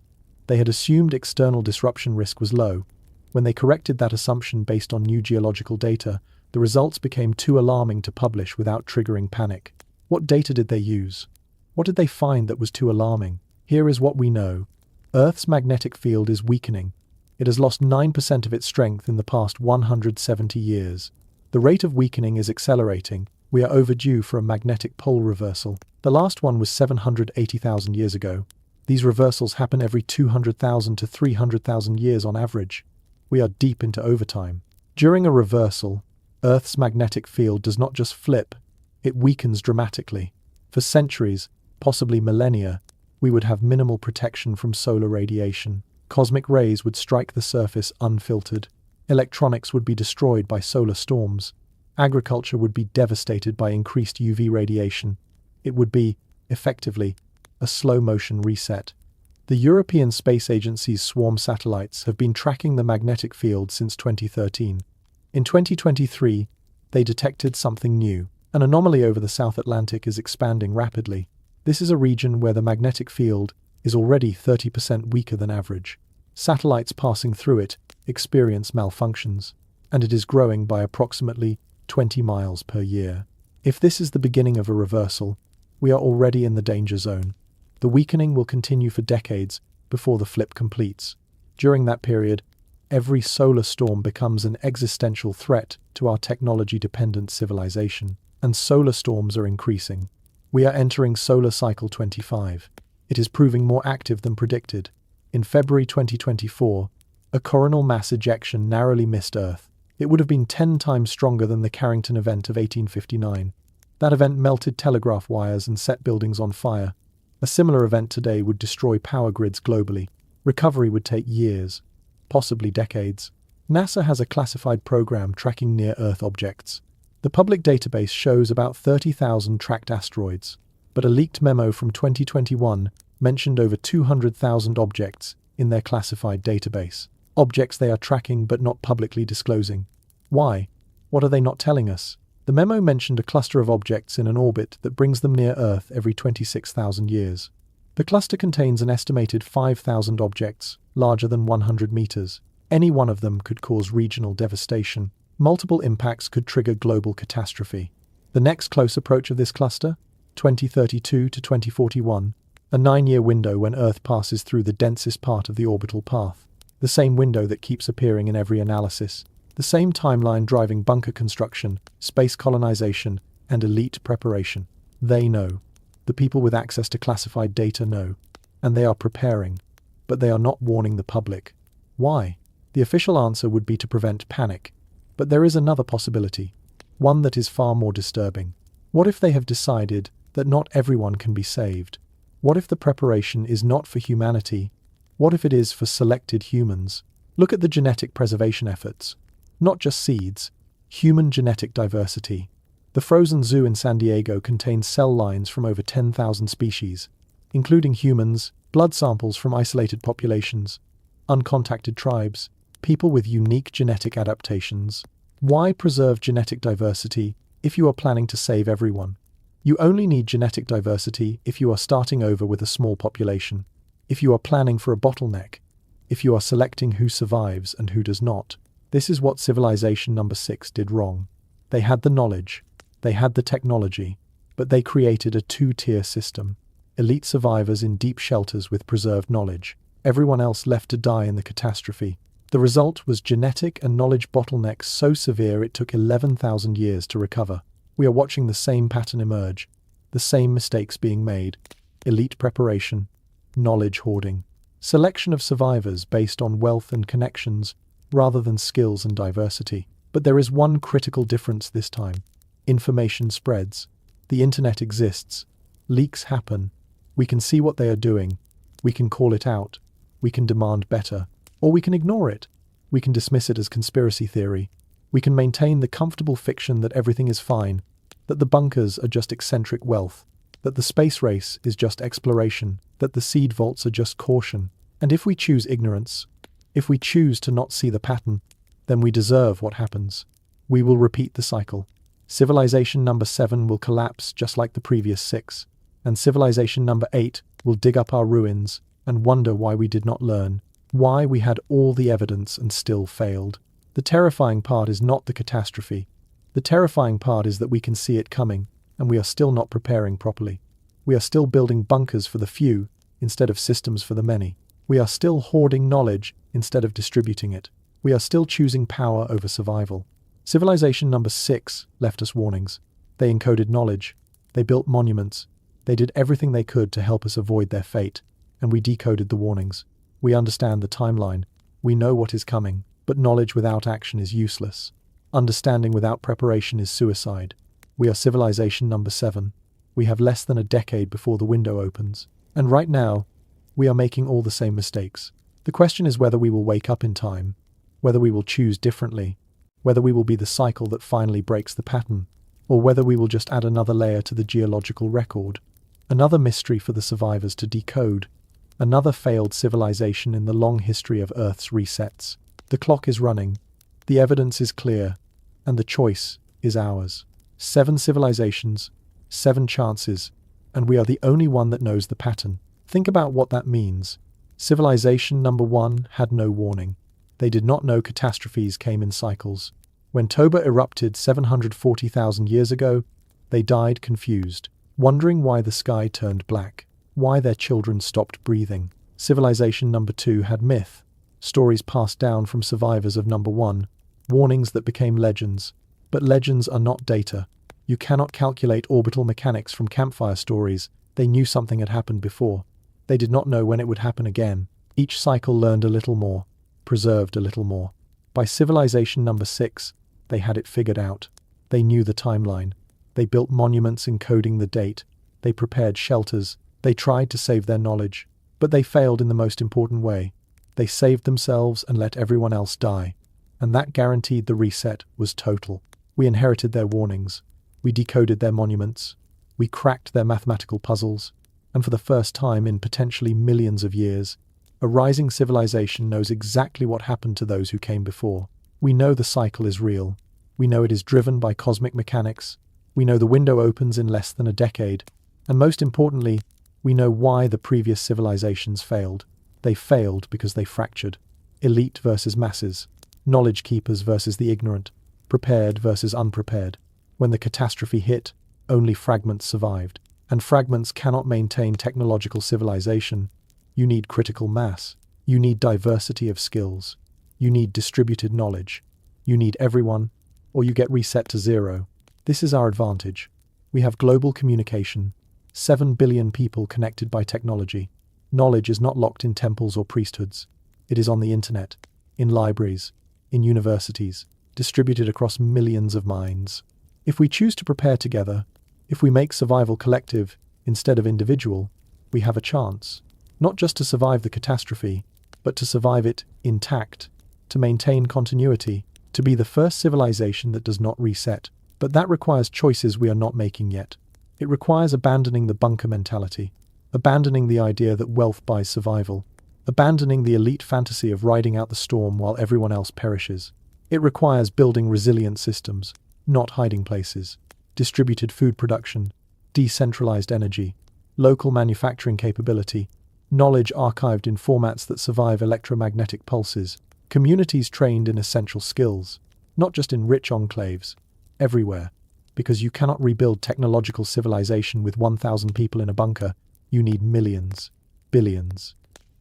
They had assumed external disruption risk was low. When they corrected that assumption based on new geological data, the results became too alarming to publish without triggering panic. What data did they use? What did they find that was too alarming? Here is what we know. Earth's magnetic field is weakening. It has lost 9% of its strength in the past 170 years. The rate of weakening is accelerating. We are overdue for a magnetic pole reversal. The last one was 780,000 years ago. These reversals happen every 200,000 to 300,000 years on average. We are deep into overtime. During a reversal, Earth's magnetic field does not just flip, it weakens dramatically. For centuries, possibly millennia, we would have minimal protection from solar radiation. Cosmic rays would strike the surface unfiltered. Electronics would be destroyed by solar storms. Agriculture would be devastated by increased UV radiation. It would be, effectively, a slow-motion reset. The European Space Agency's swarm satellites have been tracking the magnetic field since 2013. In 2023, they detected something new. An anomaly over the South Atlantic is expanding rapidly. This is a region where the magnetic field is already 30% weaker than average. Satellites passing through it experience malfunctions, and it is growing by approximately 20 miles per year. If this is the beginning of a reversal, we are already in the danger zone. The weakening will continue for decades before the flip completes. During that period, every solar storm becomes an existential threat to our technology-dependent civilization, and solar storms are increasing. We are entering solar cycle 25. It is proving more active than predicted. In February 2024, a coronal mass ejection narrowly missed Earth. It would have been 10 times stronger than the Carrington event of 1859. That event melted telegraph wires and set buildings on fire. A similar event today would destroy power grids globally. Recovery would take years, possibly decades. NASA has a classified program tracking near-Earth objects. The public database shows about 30,000 tracked asteroids, but a leaked memo from 2021 mentioned over 200,000 objects in their classified database. Objects they are tracking but not publicly disclosing. Why? What are they not telling us? The memo mentioned a cluster of objects in an orbit that brings them near Earth every 26,000 years. The cluster contains an estimated 5,000 objects, larger than 100 meters. Any one of them could cause regional devastation. Multiple impacts could trigger global catastrophe. The next close approach of this cluster, 2032 to 2041, a 9-year window when Earth passes through the densest part of the orbital path. The same window that keeps appearing in every analysis. The same timeline driving bunker construction, space colonization, and elite preparation. They know. The people with access to classified data know. And they are preparing. But they are not warning the public. Why? The official answer would be to prevent panic. But there is another possibility. one that is far more disturbing. What if they have decided that not everyone can be saved? What if the preparation is not for humanity? What if it is for selected humans? Look at the genetic preservation efforts. Not just seeds, human genetic diversity. The frozen zoo in San Diego contains cell lines from over 10,000 species, including humans, blood samples from isolated populations, uncontacted tribes, people with unique genetic adaptations. Why preserve genetic diversity if you are planning to save everyone? You only need genetic diversity if you are starting over with a small population, if you are planning for a bottleneck, if you are selecting who survives and who does not. This is what civilization number 6 did wrong. They had the knowledge, they had the technology, but they created a two-tier system. Elite survivors in deep shelters with preserved knowledge, everyone else left to die in the catastrophe. The result was genetic and knowledge bottlenecks so severe it took 11,000 years to recover. We are watching the same pattern emerge, the same mistakes being made. Elite preparation, knowledge hoarding, selection of survivors based on wealth and connections rather than skills and diversity. But there is one critical difference this time. Information spreads. The internet exists. Leaks happen. We can see what they are doing. We can call it out. We can demand better. Or we can ignore it. We can dismiss it as conspiracy theory. We can maintain the comfortable fiction that everything is fine, that the bunkers are just eccentric wealth, that the space race is just exploration, that the seed vaults are just caution. And if we choose ignorance, if we choose to not see the pattern, then we deserve what happens. We will repeat the cycle. Civilization number 7 will collapse just like the previous 6, and civilization number 8 will dig up our ruins and wonder why we did not learn, why we had all the evidence and still failed. The terrifying part is not the catastrophe. The terrifying part is that we can see it coming, and we are still not preparing properly. We are still building bunkers for the few instead of systems for the many. We are still hoarding knowledge instead of distributing it. We are still choosing power over survival. Civilization number 6 left us warnings. They encoded knowledge. They built monuments. They did everything they could to help us avoid their fate, and we decoded the warnings. We understand the timeline. We know what is coming. But knowledge without action is useless. Understanding without preparation is suicide. We are civilization number 7. We have less than a decade before the window opens. And right now, we are making all the same mistakes. The question is whether we will wake up in time, whether we will choose differently, whether we will be the cycle that finally breaks the pattern, or whether we will just add another layer to the geological record, another mystery for the survivors to decode, another failed civilization in the long history of Earth's resets. The clock is running, the evidence is clear, and the choice is ours. 7 civilizations, 7 chances, and we are the only one that knows the pattern. Think about what that means. Civilization number 1 had no warning. They did not know catastrophes came in cycles. When Toba erupted 740,000 years ago, they died confused, wondering why the sky turned black, why their children stopped breathing. Civilization number 2 had myth. Stories passed down from survivors of number 1, warnings that became legends. But legends are not data. You cannot calculate orbital mechanics from campfire stories. They knew something had happened before. They did not know when it would happen again. Each cycle learned a little more, preserved a little more. By civilization number 6, they had it figured out. They knew the timeline. They built monuments encoding the date. They prepared shelters. They tried to save their knowledge. But they failed in the most important way. They saved themselves and let everyone else die. And that guaranteed the reset was total. We inherited their warnings. We decoded their monuments. We cracked their mathematical puzzles. And for the first time in potentially millions of years, a rising civilization knows exactly what happened to those who came before. We know the cycle is real. We know it is driven by cosmic mechanics. We know the window opens in less than a decade. And most importantly, we know why the previous civilizations failed. They failed because they fractured. Elite versus masses. Knowledge keepers versus the ignorant. Prepared versus unprepared. When the catastrophe hit, only fragments survived. And fragments cannot maintain technological civilization. You need critical mass. You need diversity of skills. You need distributed knowledge. You need everyone, or you get reset to zero. This is our advantage. We have global communication. 7 billion people connected by technology. Knowledge is not locked in temples or priesthoods. It is on the internet, in libraries, in universities, distributed across millions of minds. If we choose to prepare together, if we make survival collective instead of individual, we have a chance, not just to survive the catastrophe, but to survive it intact, to maintain continuity, to be the first civilization that does not reset. But that requires choices we are not making yet. It requires abandoning the bunker mentality, abandoning the idea that wealth buys survival, abandoning the elite fantasy of riding out the storm while everyone else perishes. It requires building resilient systems, not hiding places, distributed food production, decentralized energy, local manufacturing capability, knowledge archived in formats that survive electromagnetic pulses, communities trained in essential skills, not just in rich enclaves, everywhere. Because you cannot rebuild technological civilization with 1,000 people in a bunker. You need millions, billions.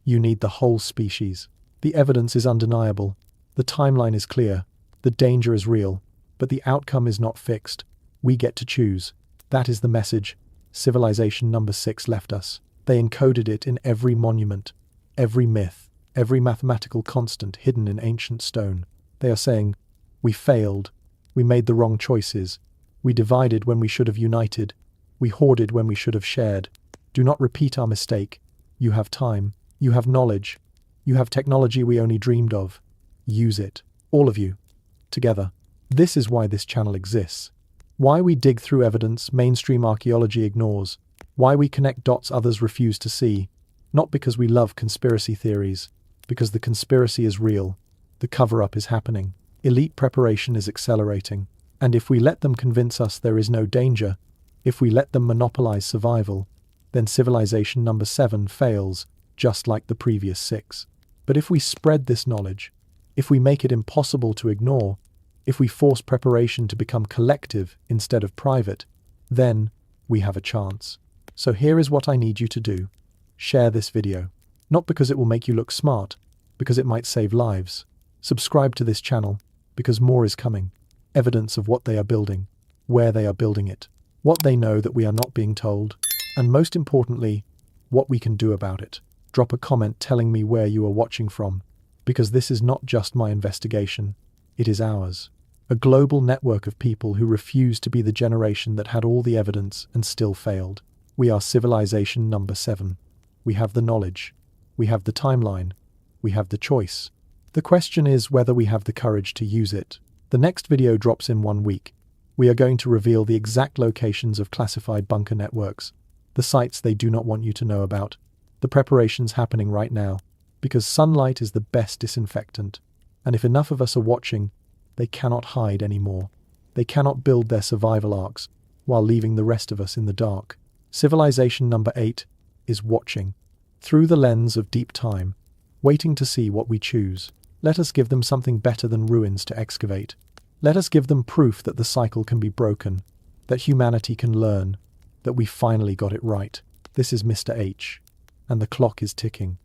You need the whole species. The evidence is undeniable. The timeline is clear. The danger is real. But the outcome is not fixed. We get to choose. That is the message Civilization number 6 left us. They encoded it in every monument, every myth, every mathematical constant hidden in ancient stone. They are saying, we failed. We made the wrong choices. We divided when we should have united. We hoarded when we should have shared. Do not repeat our mistake. You have time. You have knowledge. You have technology we only dreamed of. Use it. All of you. Together. This is why this channel exists. Why we dig through evidence mainstream archaeology ignores. Why we connect dots others refuse to see. Not because we love conspiracy theories. Because the conspiracy is real. The cover-up is happening. Elite preparation is accelerating. And if we let them convince us there is no danger, if we let them monopolize survival, then civilization number 7 fails, just like the previous 6. But if we spread this knowledge, if we make it impossible to ignore, if we force preparation to become collective instead of private, then we have a chance. So here is what I need you to do. Share this video. Not because it will make you look smart, because it might save lives. Subscribe to this channel, because more is coming. Evidence of what they are building, where they are building it, what they know that we are not being told, and most importantly, what we can do about it. Drop a comment telling me where you are watching from, because this is not just my investigation, it is ours. A global network of people who refuse to be the generation that had all the evidence and still failed. We are civilization number 7. We have the knowledge. We have the timeline. We have the choice. The question is whether we have the courage to use it. The next video drops in 1 week. We are going to reveal the exact locations of classified bunker networks, the sites they do not want you to know about, the preparations happening right now, because sunlight is the best disinfectant. And if enough of us are watching, they cannot hide anymore. They cannot build their survival arcs while leaving the rest of us in the dark. Civilization number 8 is watching, through the lens of deep time, waiting to see what we choose. Let us give them something better than ruins to excavate. Let us give them proof that the cycle can be broken, that humanity can learn, that we finally got it right. This is Mr. H, and the clock is ticking.